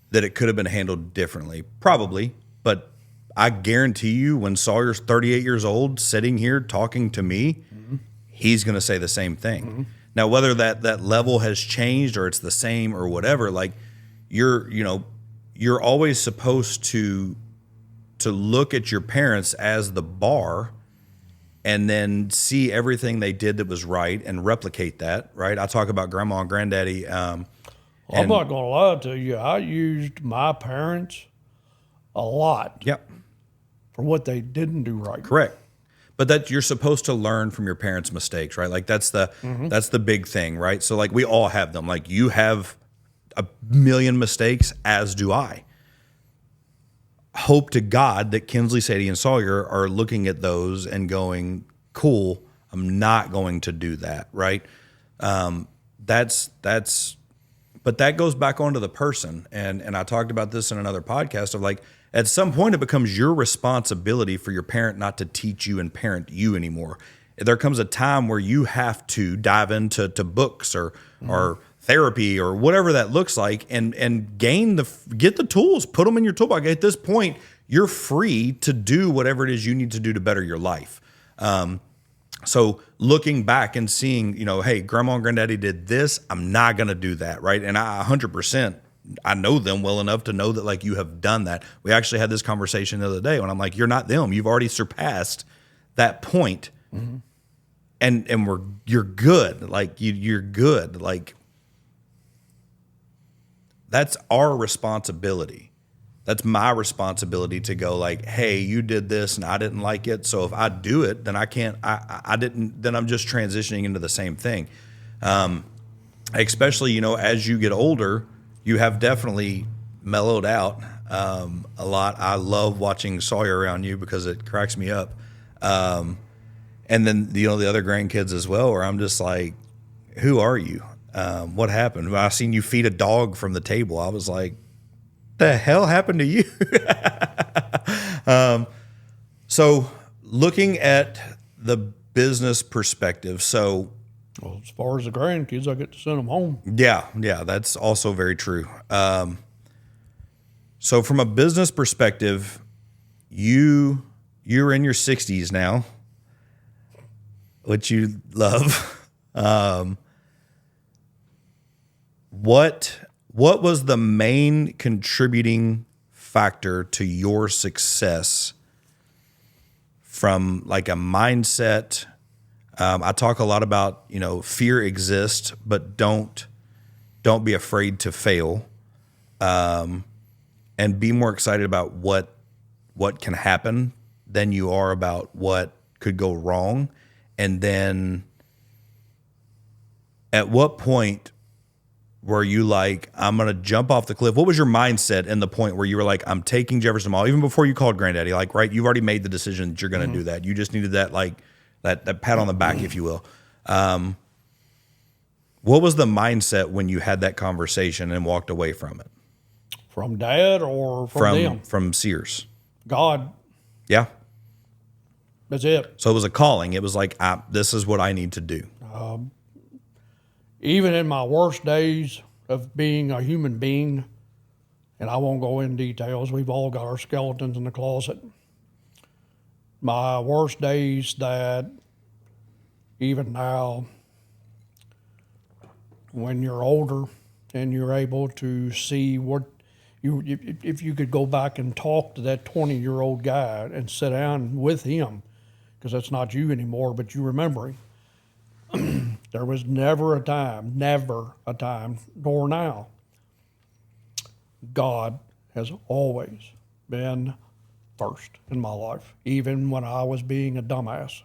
that it could have been handled differently? Probably, but I guarantee you when Sawyer's 38 years old sitting here talking to me, he's going to say the same thing. Mm-hmm. Now, whether that level has changed or it's the same or whatever, like you're always supposed to look at your parents as the bar and then see everything they did that was right and replicate that, right? I talk about grandma and granddaddy. I'm not going to lie to you. I used my parents a lot Yep. for what they didn't do right. Correct. But that you're supposed to learn from your parents' mistakes, right? Like that's the big thing, right? So like we all have them. Like you have a million mistakes, as do I. Hope to God that Kinsley, Sadie, and Sawyer are looking at those and going, cool, I'm not going to do that, right? That's but that goes back onto the person. And I talked about this in another podcast of like, at some point it becomes your responsibility for your parent not to teach you and parent you anymore. There comes a time where you have to dive into books or therapy or whatever that looks like and get the tools, put them in your toolbox. At this point, you're free to do whatever it is you need to do to better your life. So looking back and seeing, hey, grandma and granddaddy did this, I'm not going to do that, right? And I 100%, I know them well enough to know that like you have done that. We actually had this conversation the other day when I'm like, you're not them. You've already surpassed that point. Mm-hmm. And you're good. Like you're good. Like that's our responsibility. That's my responsibility to go like, hey, you did this and I didn't like it. So if I do it, then I can't, I didn't, then I'm just transitioning into the same thing. Especially, as you get older, you have definitely mellowed out a lot. I love watching Sawyer around you because it cracks me up. And then, the other grandkids as well, where I'm just like, who are you? What happened? When I seen you feed a dog from the table, I was like, the hell happened to you? So looking at the business perspective, so well, as far as the grandkids, I get to send them home. Yeah, that's also very true. So from a business perspective, you're in your 60s now, which you love. What was the main contributing factor to your success from like a mindset? I talk a lot about, fear exists, but don't be afraid to fail, and be more excited about what can happen than you are about what could go wrong. And then at what point were you like, I'm going to jump off the cliff? What was your mindset in the point where you were like, I'm taking Jefferson Mall, even before you called Granddaddy, like, right? You've already made the decision that you're going to do that. You just needed that, like that pat on the back, if you will. What was the mindset when you had that conversation and walked away from it? From Dad or from them? From Sears. God. Yeah. That's it. So it was a calling. It was like, this is what I need to do. Even in my worst days of being a human being, and I won't go into details, we've all got our skeletons in the closet. My worst days that even now, when you're older and you're able to see what if you could go back and talk to that 20-year-old guy and sit down with him, because that's not you anymore, but you remember him. There was never a time, nor now. God has always been first in my life, even when I was being a dumbass,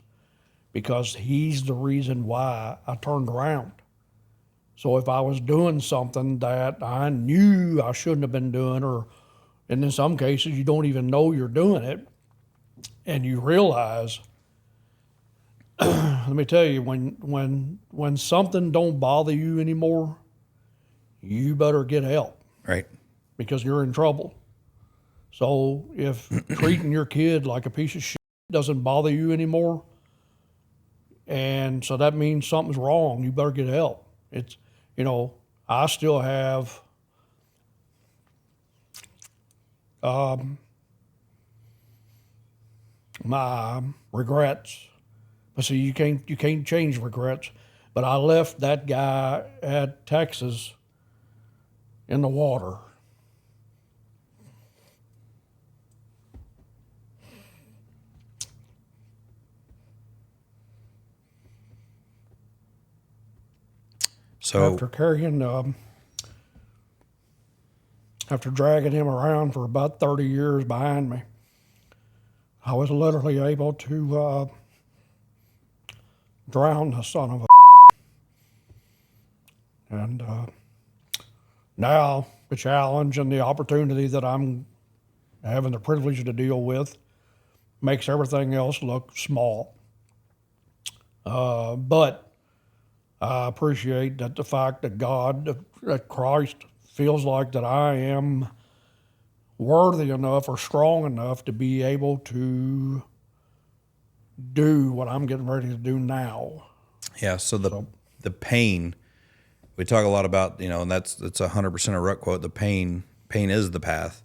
because he's the reason why I turned around. So if I was doing something that I knew I shouldn't have been doing, and in some cases you don't even know you're doing it, and you realize, let me tell you, when something don't bother you anymore, you better get help. Right. Because you're in trouble. So if treating your kid like a piece of shit doesn't bother you anymore, and so that means something's wrong, you better get help. It's, I still have my regrets. But see, you can't change regrets. But I left that guy at Texas in the water. So after carrying after dragging him around for about 30 years behind me, I was literally able to drown the son of a. And now the challenge and the opportunity that I'm having the privilege to deal with makes everything else look small. But I appreciate that the fact that God, that Christ feels like that I am worthy enough or strong enough to be able to do what I'm getting ready to do now. Yeah. So the pain, we talk a lot about, and that's 100% a Ruck quote. The pain is the path.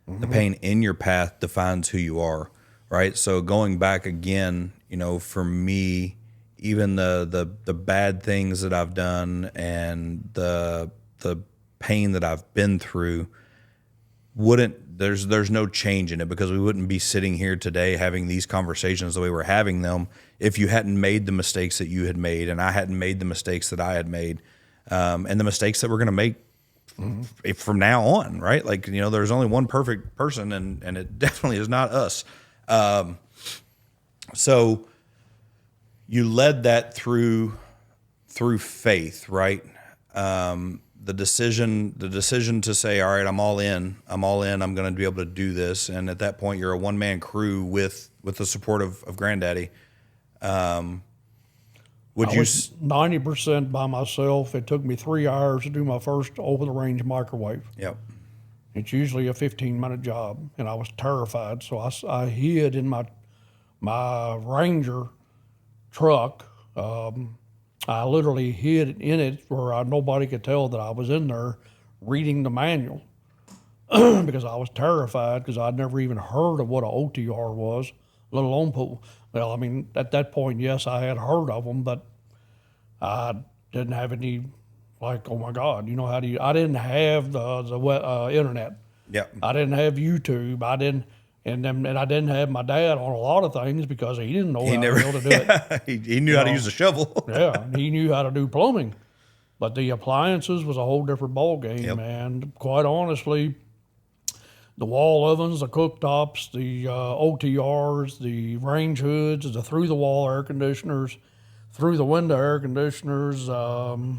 Mm-hmm. The pain in your path defines who you are, right? So going back again, for me, even the bad things that I've done and the pain that I've been through there's no change in it, because we wouldn't be sitting here today having these conversations the way we're having them if you hadn't made the mistakes that you had made and I hadn't made the mistakes that I had made, and the mistakes that we're going to make from now on, right? Like, there's only one perfect person, and it definitely is not us. So you led that through faith, right? The decision to say, all right, I'm all in, I'm going to be able to do this. And at that point, you're a one-man crew with the support of Granddaddy. I was 90% by myself. It took me 3 hours to do my first over-the-range microwave. Yep. It's usually a 15-minute job, and I was terrified. So I hid in my Ranger truck. I literally hid in it where nobody could tell that I was in there reading the manual because I was terrified, because I'd never even heard of what an OTR was, let alone put. Well, I mean, at that point, yes, I had heard of them, but I didn't have any, like, oh my God, how do you? I didn't have the internet. Yeah. I didn't have YouTube. I didn't. And I didn't have my dad on a lot of things because he didn't know how to do it. He knew how to use a shovel. Yeah, he knew how to do plumbing. But the appliances was a whole different ballgame, Yep. man. Quite honestly, the wall ovens, the cooktops, the OTRs, the range hoods, the through-the-wall air conditioners, through-the-window air conditioners, the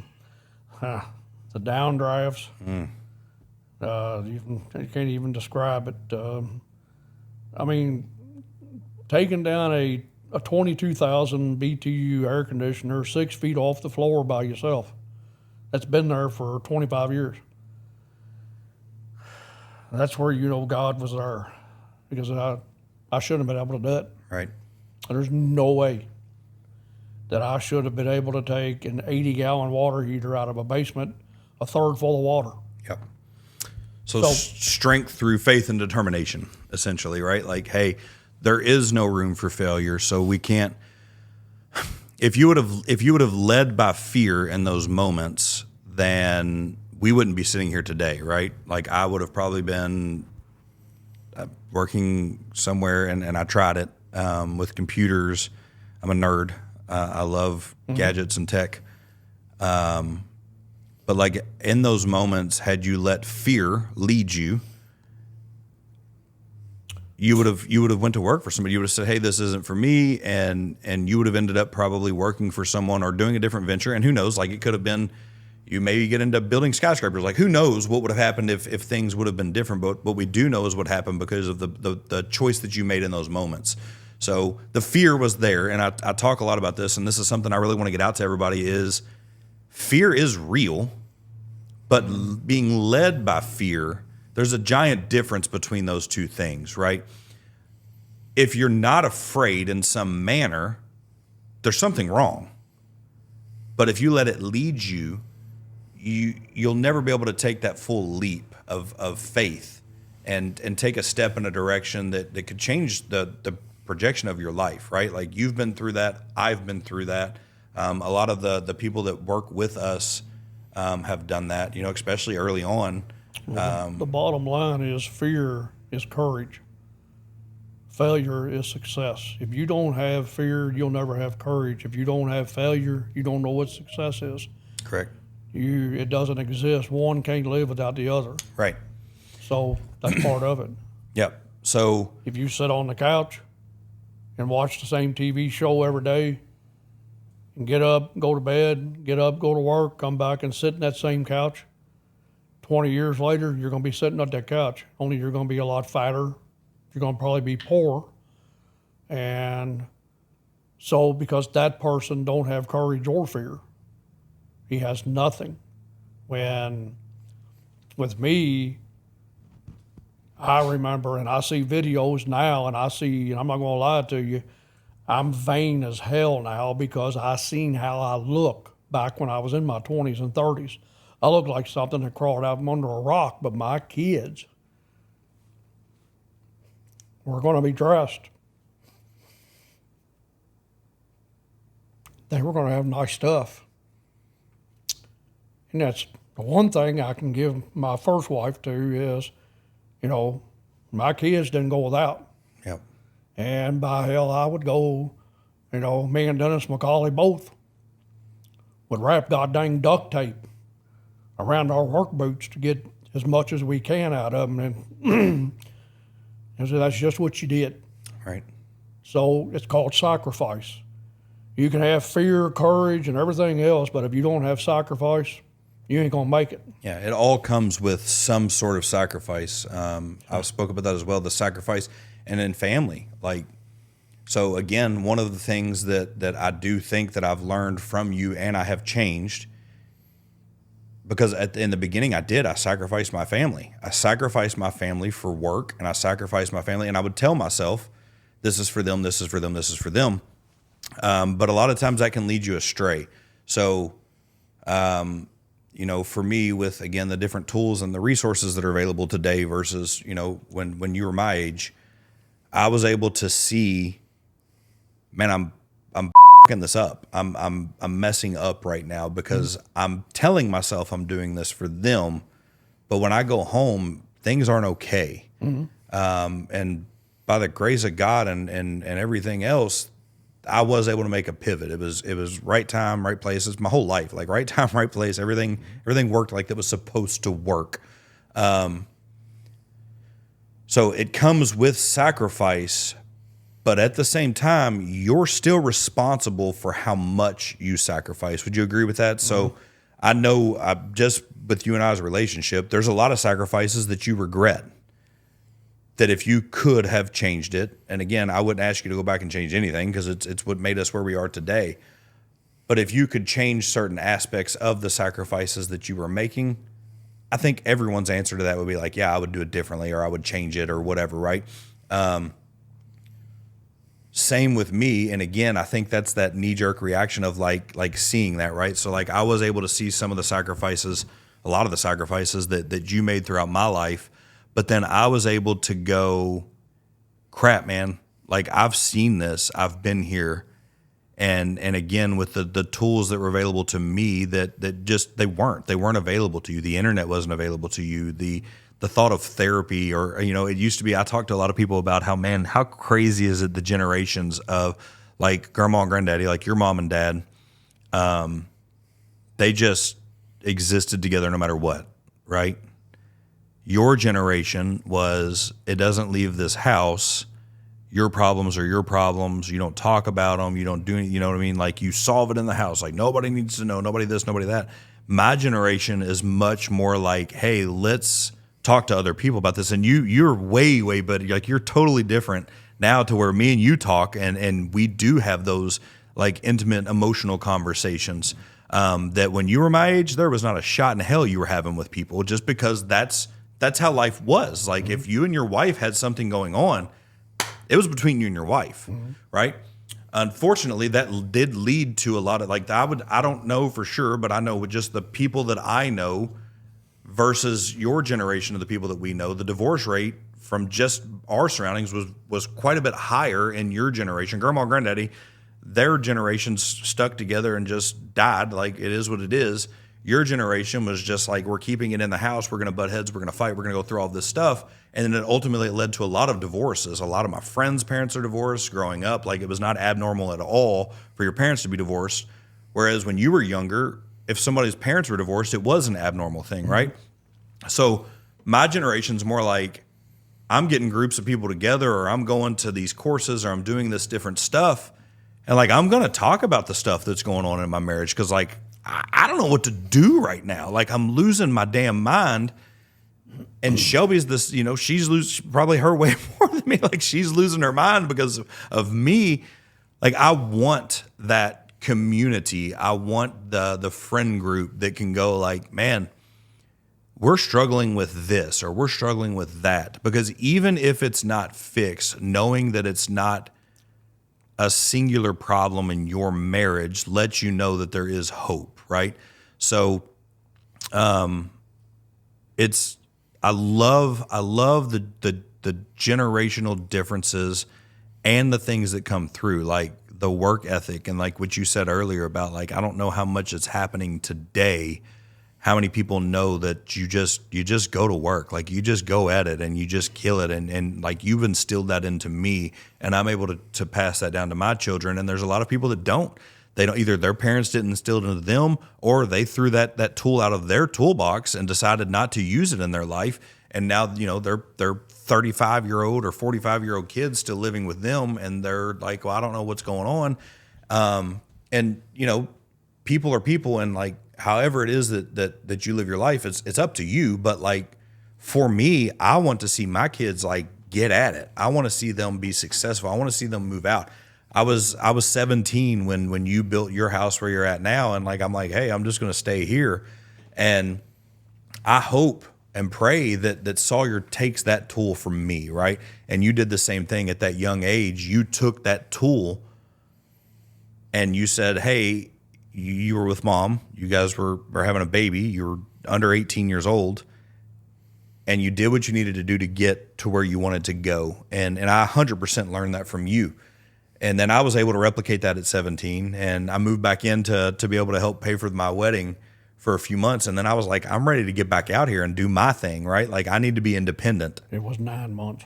downdrafts. You can't even describe it. I mean, taking down a 22,000 BTU air conditioner 6 feet off the floor by yourself, that's been there for 25 years. That's where God was there, because I shouldn't have been able to do it. Right. There's no way that I should have been able to take an 80-gallon water heater out of a basement a third full of water. Yep. So strength through faith and determination, essentially, right? Like, hey, there is no room for failure, so we can't. If you would have led by fear in those moments, then we wouldn't be sitting here today, right? Like, I would have probably been working somewhere, and I tried it with computers. I'm a nerd. I love gadgets and tech. But like, in those moments, had you let fear lead you, you would have went to work for somebody. You would have said, hey, this isn't for me. And you would have ended up probably working for someone or doing a different venture. And who knows, like, it could have been, you maybe get into building skyscrapers. Like, who knows what would have happened if things would have been different. But what we do know is what happened because of the choice that you made in those moments. So the fear was there. And I talk a lot about this, and this is something I really want to get out to everybody, is fear is real, but being led by fear, there's a giant difference between those two things, right? If you're not afraid in some manner, there's something wrong. But if you let it lead you, you'll never be able to take that full leap of faith and take a step in a direction that could change the projection of your life, right? Like, you've been through that. I've been through that. A lot of the people that work with us have done that, especially early on. The bottom line is fear is courage. Failure is success. If you don't have fear, you'll never have courage. If you don't have failure, you don't know what success is. Correct. It doesn't exist. One can't live without the other. Right. So that's part of it. Yep. So If you sit on the couch and watch the same TV show every day and get up, go to bed, get up, go to work, come back and sit in that same couch, 20 years later, you're going to be sitting at that couch, only you're going to be a lot fatter. You're going to probably be poor. And so because that person don't have courage or fear, he has nothing. When with me, I remember, and I see videos now, and I see, and I'm not going to lie to you, I'm vain as hell now because I seen how I look back when I was in my 20s and 30s. I look like something that crawled out from under a rock, but my kids were going to be dressed. They were going to have nice stuff. And that's the one thing I can give my first wife to is, you know, my kids didn't go without. yep. And by hell, I would go, you know, me and Dennis McCauley both would wrap goddamn duct tape around our work boots to get as much as we can out of them. And so that's just what you did. Right. So it's called sacrifice. You can have fear, courage, and everything else, but if you don't have sacrifice, you ain't gonna make it. Yeah, it all comes with some sort of sacrifice. I spoke about that as well, the sacrifice, and in family. Like, so again, one of the things that I do think that I've learned from you, and I have changed, because in the beginning I sacrificed my family. I sacrificed my family for work, and I sacrificed my family, and I would tell myself, this is for them, this is for them, this is for them. But a lot of times that can lead you astray. So, you know, for me, with, again, the different tools and the resources that are available today versus, you know, when you were my age, I was able to see, man, I'm f***ing this up. I'm messing up right now because I'm telling myself I'm doing this for them, but when I go home, things aren't okay. And by the grace of God and everything else, I was able to make a pivot. It was right time, right place. It's my whole life, like right time, right place. Everything worked like it was supposed to work. So it comes with sacrifice, but at the same time, you're still responsible for how much you sacrifice. Would you agree with that? So I know just with you and I's relationship, there's a lot of sacrifices that you regret. That if you could have changed it, and again, I wouldn't ask you to go back and change anything because it's what made us where we are today. But if you could change certain aspects of the sacrifices that you were making, I think everyone's answer to that would be like, yeah, I would do it differently, or I would change it, or whatever, right? Same with me. And again, I think that's that knee-jerk reaction of like seeing that, right? So like I was able to see some of the sacrifices, a lot of the sacrifices that you made throughout my life. But then I was able to go, crap, man, like I've seen this, I've been here. And again, with the tools that were available to me that just, they weren't available to you. The internet wasn't available to you. The thought of therapy, or, you know, it used to be, I talked to a lot of people about how, man, how crazy is it, the generations of like grandma and granddaddy, like your mom and dad, they just existed together no matter what, right? Your generation was, it doesn't leave this house. Your problems are your problems. You don't talk about them. You don't do, you know what I mean? Like you solve it in the house. Like nobody needs to know, nobody this, nobody that. My generation is much more like, hey, let's talk to other people about this. And you're way, but like you're totally different now to where me and you talk and we do have those like intimate emotional conversations. That when you were my age, there was not a shot in hell you were having with people, just because that's how life was. Like if you and your wife had something going on, it was between you and your wife, right? Unfortunately, that did lead to a lot of like, I don't know for sure, but I know with just the people that I know versus your generation of the people that we know, the divorce rate from just our surroundings was quite a bit higher in your generation. Grandma and granddaddy, their generations stuck together and just died. Like it is what it is. Your generation was just like, we're keeping it in the house. We're going to butt heads. We're going to fight. We're going to go through all this stuff. And then it led to a lot of divorces. A lot of my friends' parents are divorced growing up. Like it was not abnormal at all for your parents to be divorced. Whereas when you were younger, if somebody's parents were divorced, it was an abnormal thing, right? So my generation's more like, I'm getting groups of people together, or I'm going to these courses, or I'm doing this different stuff. And like, I'm going to talk about the stuff that's going on in my marriage. Cause like, I don't know what to do right now. Like, I'm losing my damn mind. And Shelby's this, she's losing probably her way more than me. Like, she's losing her mind because of me. Like, I want that community. I want the friend group that can go like, man, we're struggling with this, or we're struggling with that. Because even if it's not fixed, knowing that it's not a singular problem in your marriage lets you know that there is hope, right? So, I love the generational differences and the things that come through, like the work ethic, and like what you said earlier about, like, I don't know how much it's happening today. How many people know that you just go to work, like you just go at it and you just kill it, and like you've instilled that into me, and I'm able to pass that down to my children. And there's a lot of people that don't. They don't, either their parents didn't instill it into them, or they threw that tool out of their toolbox and decided not to use it in their life. And now, they're 35-year-old or 45-year-old kids still living with them, and they're like, well, I don't know what's going on. And people are people, and like, however it is that you live your life, it's up to you. But like, for me, I want to see my kids like get at it. I want to see them be successful. I want to see them move out. I was 17 when you built your house where you're at now, and like, I'm like, hey, I'm just going to stay here. And I hope and pray that Sawyer takes that tool from me, right? And you did the same thing at that young age. You took that tool and you said, hey, you were with mom. You guys were having a baby. You were under 18 years old, and you did what you needed to do to get to where you wanted to go. And I 100% learned that from you. And then I was able to replicate that at 17, and I moved back in to be able to help pay for my wedding for a few months. And then I was like, I'm ready to get back out here and do my thing, right? Like, I need to be independent. It was 9 months.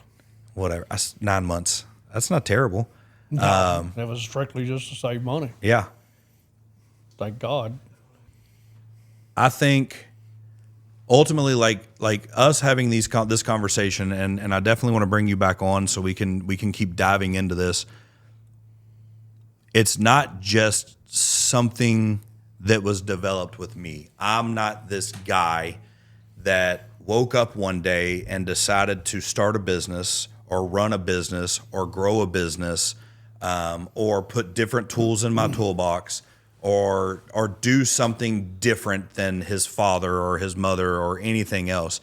Whatever. 9 months. That's not terrible. No, it was strictly just to save money. Yeah. Thank God. I think ultimately, like us having this conversation, and I definitely want to bring you back on so we can keep diving into this. It's not just something that was developed with me. I'm not this guy that woke up one day and decided to start a business or run a business or grow a business, or put different tools in my toolbox, or do something different than his father or his mother or anything else.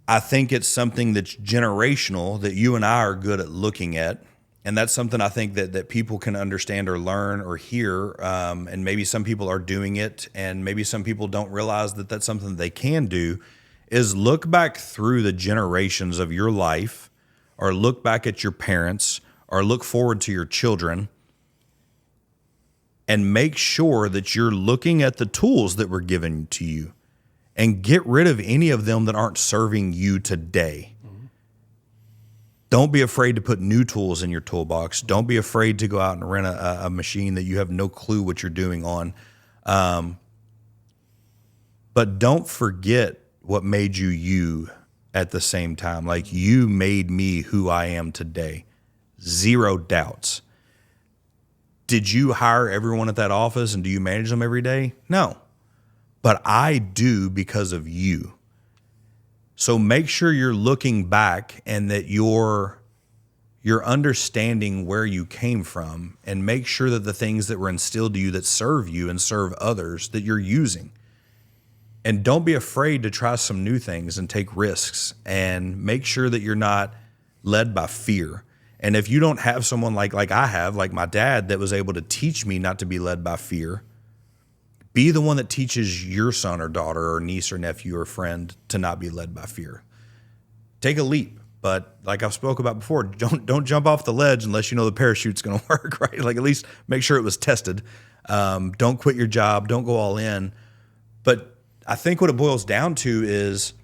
I think it's something that's generational that you and I are good at looking at. And that's something I think that people can understand or learn or hear. And maybe some people are doing it, and maybe some people don't realize that that's something they can do, is look back through the generations of your life, or look back at your parents, or look forward to your children, and make sure that you're looking at the tools that were given to you, and get rid of any of them that aren't serving you today. Don't be afraid to put new tools in your toolbox. Don't be afraid to go out and rent a machine that you have no clue what you're doing on. But don't forget what made you you at the same time. Like, you made me who I am today. Zero doubts. Did you hire everyone at that office, and do you manage them every day? No. But I do, because of you. So make sure you're looking back, and that you're understanding where you came from, and make sure that the things that were instilled to you that serve you and serve others, that you're using. And don't be afraid to try some new things and take risks, and make sure that you're not led by fear. And if you don't have someone like I have, like my dad, that was able to teach me not to be led by fear, be the one that teaches your son or daughter or niece or nephew or friend to not be led by fear. Take a leap, but like I've spoke about before, don't jump off the ledge unless you know the parachute's going to work, right? Like, at least make sure it was tested. Don't quit your job. Don't go all in. But I think what it boils down to is,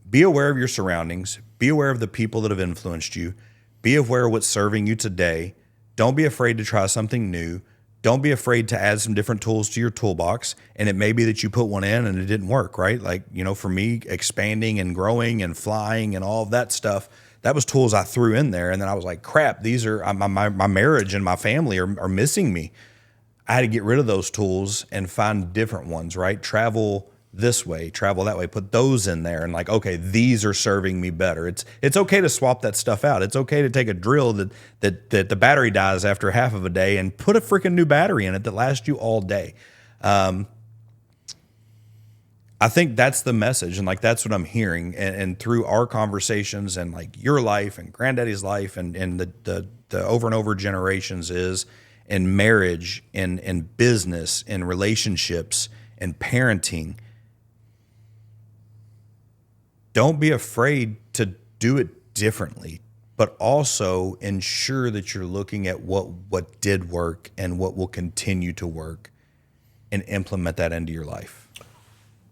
be aware of your surroundings. Be aware of the people that have influenced you. Be aware of what's serving you today. Don't be afraid to try something new. don't be afraid to add some different tools to your toolbox. And it may be that you put one in and it didn't work, right? Like, for me, expanding and growing and flying and all of that stuff, that was tools I threw in there. And then I was like, crap, these are my marriage and my family are missing me. I had to get rid of those tools and find different ones, right? Travel this way, travel that way, put those in there and like, okay, these are serving me better. It's okay to swap that stuff out. It's okay to take a drill that the battery dies after half of a day and put a freaking new battery in it that lasts you all day. I think that's the message, and like that's what I'm hearing, and through our conversations and like your life and granddaddy's life and the over and over generations is in marriage, in business, in relationships, in parenting. Don't be afraid to do it differently, but also ensure that you're looking at what did work and what will continue to work and implement that into your life.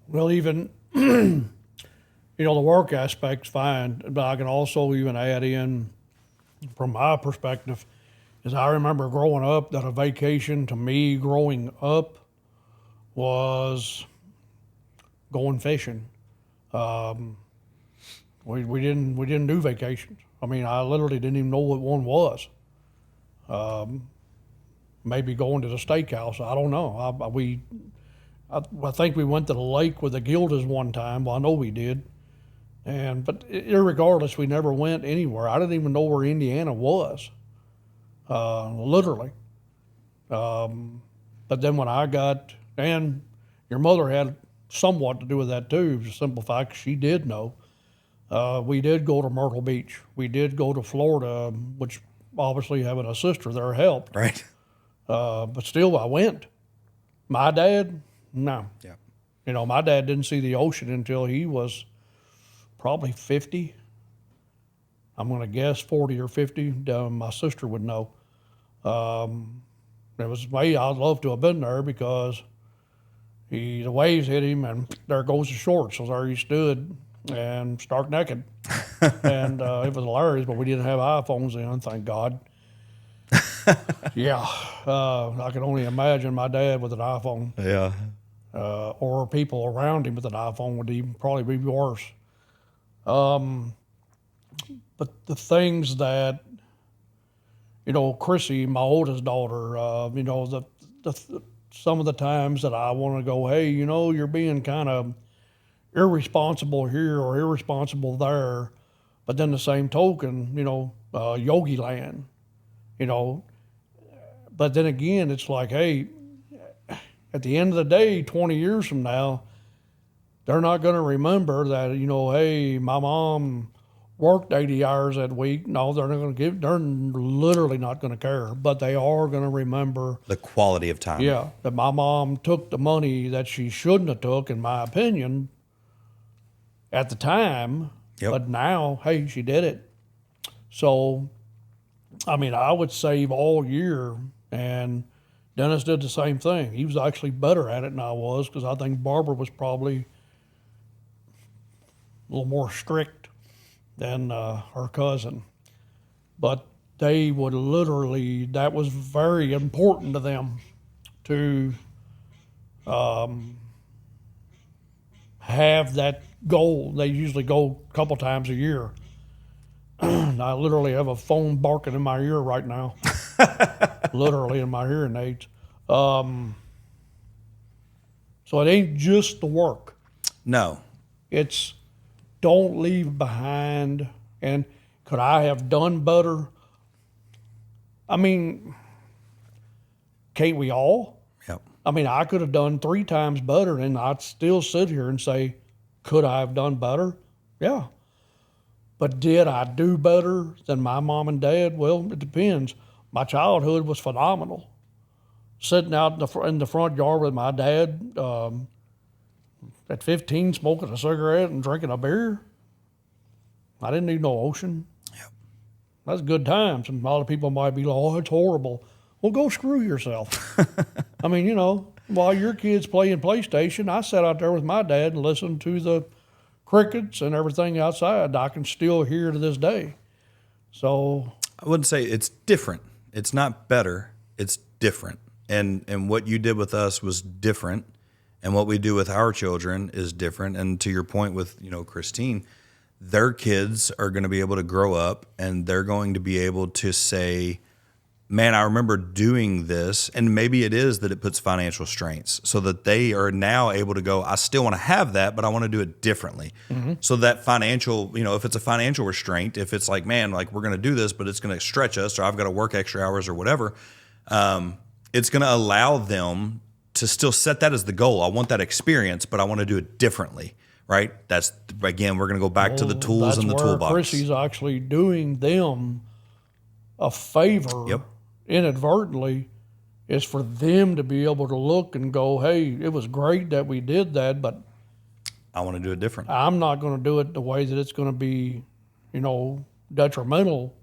Well, even, the work aspect's fine, but I can also even add in, from my perspective, is I remember growing up that a vacation to me growing up was going fishing. We didn't do vacations. I mean, I literally didn't even know what one was. Maybe going to the steakhouse. I don't know. I think we went to the lake with the Gildas one time. Well, I know we did. But irregardless, we never went anywhere. I didn't even know where Indiana was. Literally. But then when I got, and your mother had somewhat to do with that too, the simple fact she did know. We did go to Myrtle Beach. We did go to Florida, which obviously having a sister there helped. Right. But still, I went. My dad, no. Yeah. My dad didn't see the ocean until he was probably 50. I'm going to guess 40 or 50. My sister would know. It was me. I'd love to have been there because the waves hit him, and there goes the shorts. So there he stood and stark naked. And it was hilarious, but we didn't have iPhones then, thank God. Yeah. I can only imagine my dad with an iPhone. Yeah. Or people around him with an iPhone would even probably be worse. But the things that, Chrissy, my oldest daughter, some of the times that I want to go, hey, you're being kind of irresponsible here or irresponsible there. But then the same token, Yogi Land, But then again, it's like, hey, at the end of the day, 20 years from now, they're not going to remember that, hey, my mom worked 80 hours that week. No, they're literally not going to care, but they are going to remember the quality of time. Yeah, that my mom took the money that she shouldn't have took, in my opinion, at the time. Yep. But now, hey, she did it. So, I mean, I would save all year, and Dennis did the same thing. He was actually better at it than I was, because I think Barbara was probably a little more strict than her cousin. But they would literally, that was very important to them to have that goal. They usually go a couple times a year. I literally have a phone barking in my ear right now, literally in my hearing aids. So it ain't just the work. No. It's don't leave behind. And could I have done better? I mean, can't we all? Yep. I mean, I could have done 3 times better, and I'd still sit here and say, could I have done better? Yeah. But did I do better than my mom and dad? Well, it depends. My childhood was phenomenal. Sitting out in the front yard with my dad at 15, smoking a cigarette and drinking a beer. I didn't need no ocean. Yep. That's good times. And a lot of people might be like, oh, it's horrible. Well, go screw yourself. I mean, while your kids playing PlayStation, I sat out there with my dad and listened to the crickets and everything outside. I can still hear to this day. So I wouldn't say it's different. It's not better. It's different. And what you did with us was different, and what we do with our children is different. And to your point with, Christine, their kids are going to be able to grow up and they're going to be able to say, man, I remember doing this. And maybe it is that it puts financial strains so that they are now able to go, I still want to have that, but I want to do it differently. So that financial, if it's a financial restraint, if it's like, man, like we're going to do this, but it's going to stretch us, or I've got to work extra hours or whatever, it's going to allow them to still set that as the goal. I want that experience, but I want to do it differently, right? That's, again, we're going to go back to the tools in the toolbox. That's where Chrissy's actually doing them a favor inadvertently, is for them to be able to look and go, hey, it was great that we did that, but I want to do it different. I'm not going to do it the way that it's going to be, detrimental,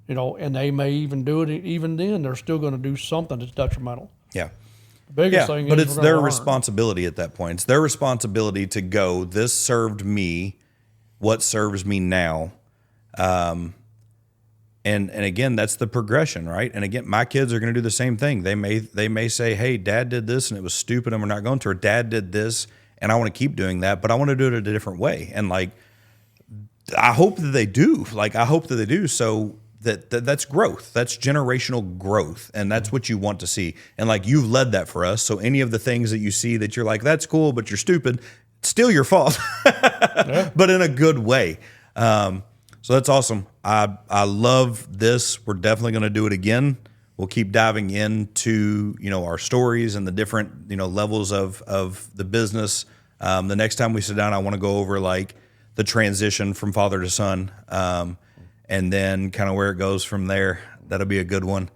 and they may even do it even then. They're still going to do something that's detrimental. Yeah. The biggest thing but is it's their responsibility at that point. It's their responsibility to go, this served me, what serves me now. And again, that's the progression, right? And again, my kids are going to do the same thing. They may say, hey, Dad did this and it was stupid and we're not going to, or Dad did this and I want to keep doing that, but I want to do it a different way. And like, I hope that they do. So that's growth. That's generational growth. And that's what you want to see. And like, you've led that for us. So any of the things that you see that you're like, that's cool, but you're stupid, it's still your fault, but in a good way. So that's awesome. I love this. We're definitely going to do it again. We'll keep diving into, our stories and the different, levels of the business. The next time we sit down, I want to go over like the transition from father to son, and then kind of where it goes from there. That'll be a good one.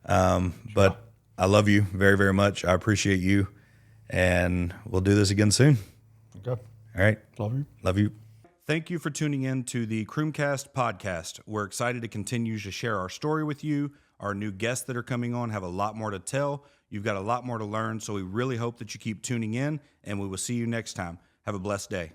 But I love you very, very much. I appreciate you, and we'll do this again soon. Okay. All right. Love you. Love you. Thank you for tuning in to the CrumeCast podcast. We're excited to continue to share our story with you. Our new guests that are coming on have a lot more to tell. You've got a lot more to learn, so we really hope that you keep tuning in, and we will see you next time. Have a blessed day.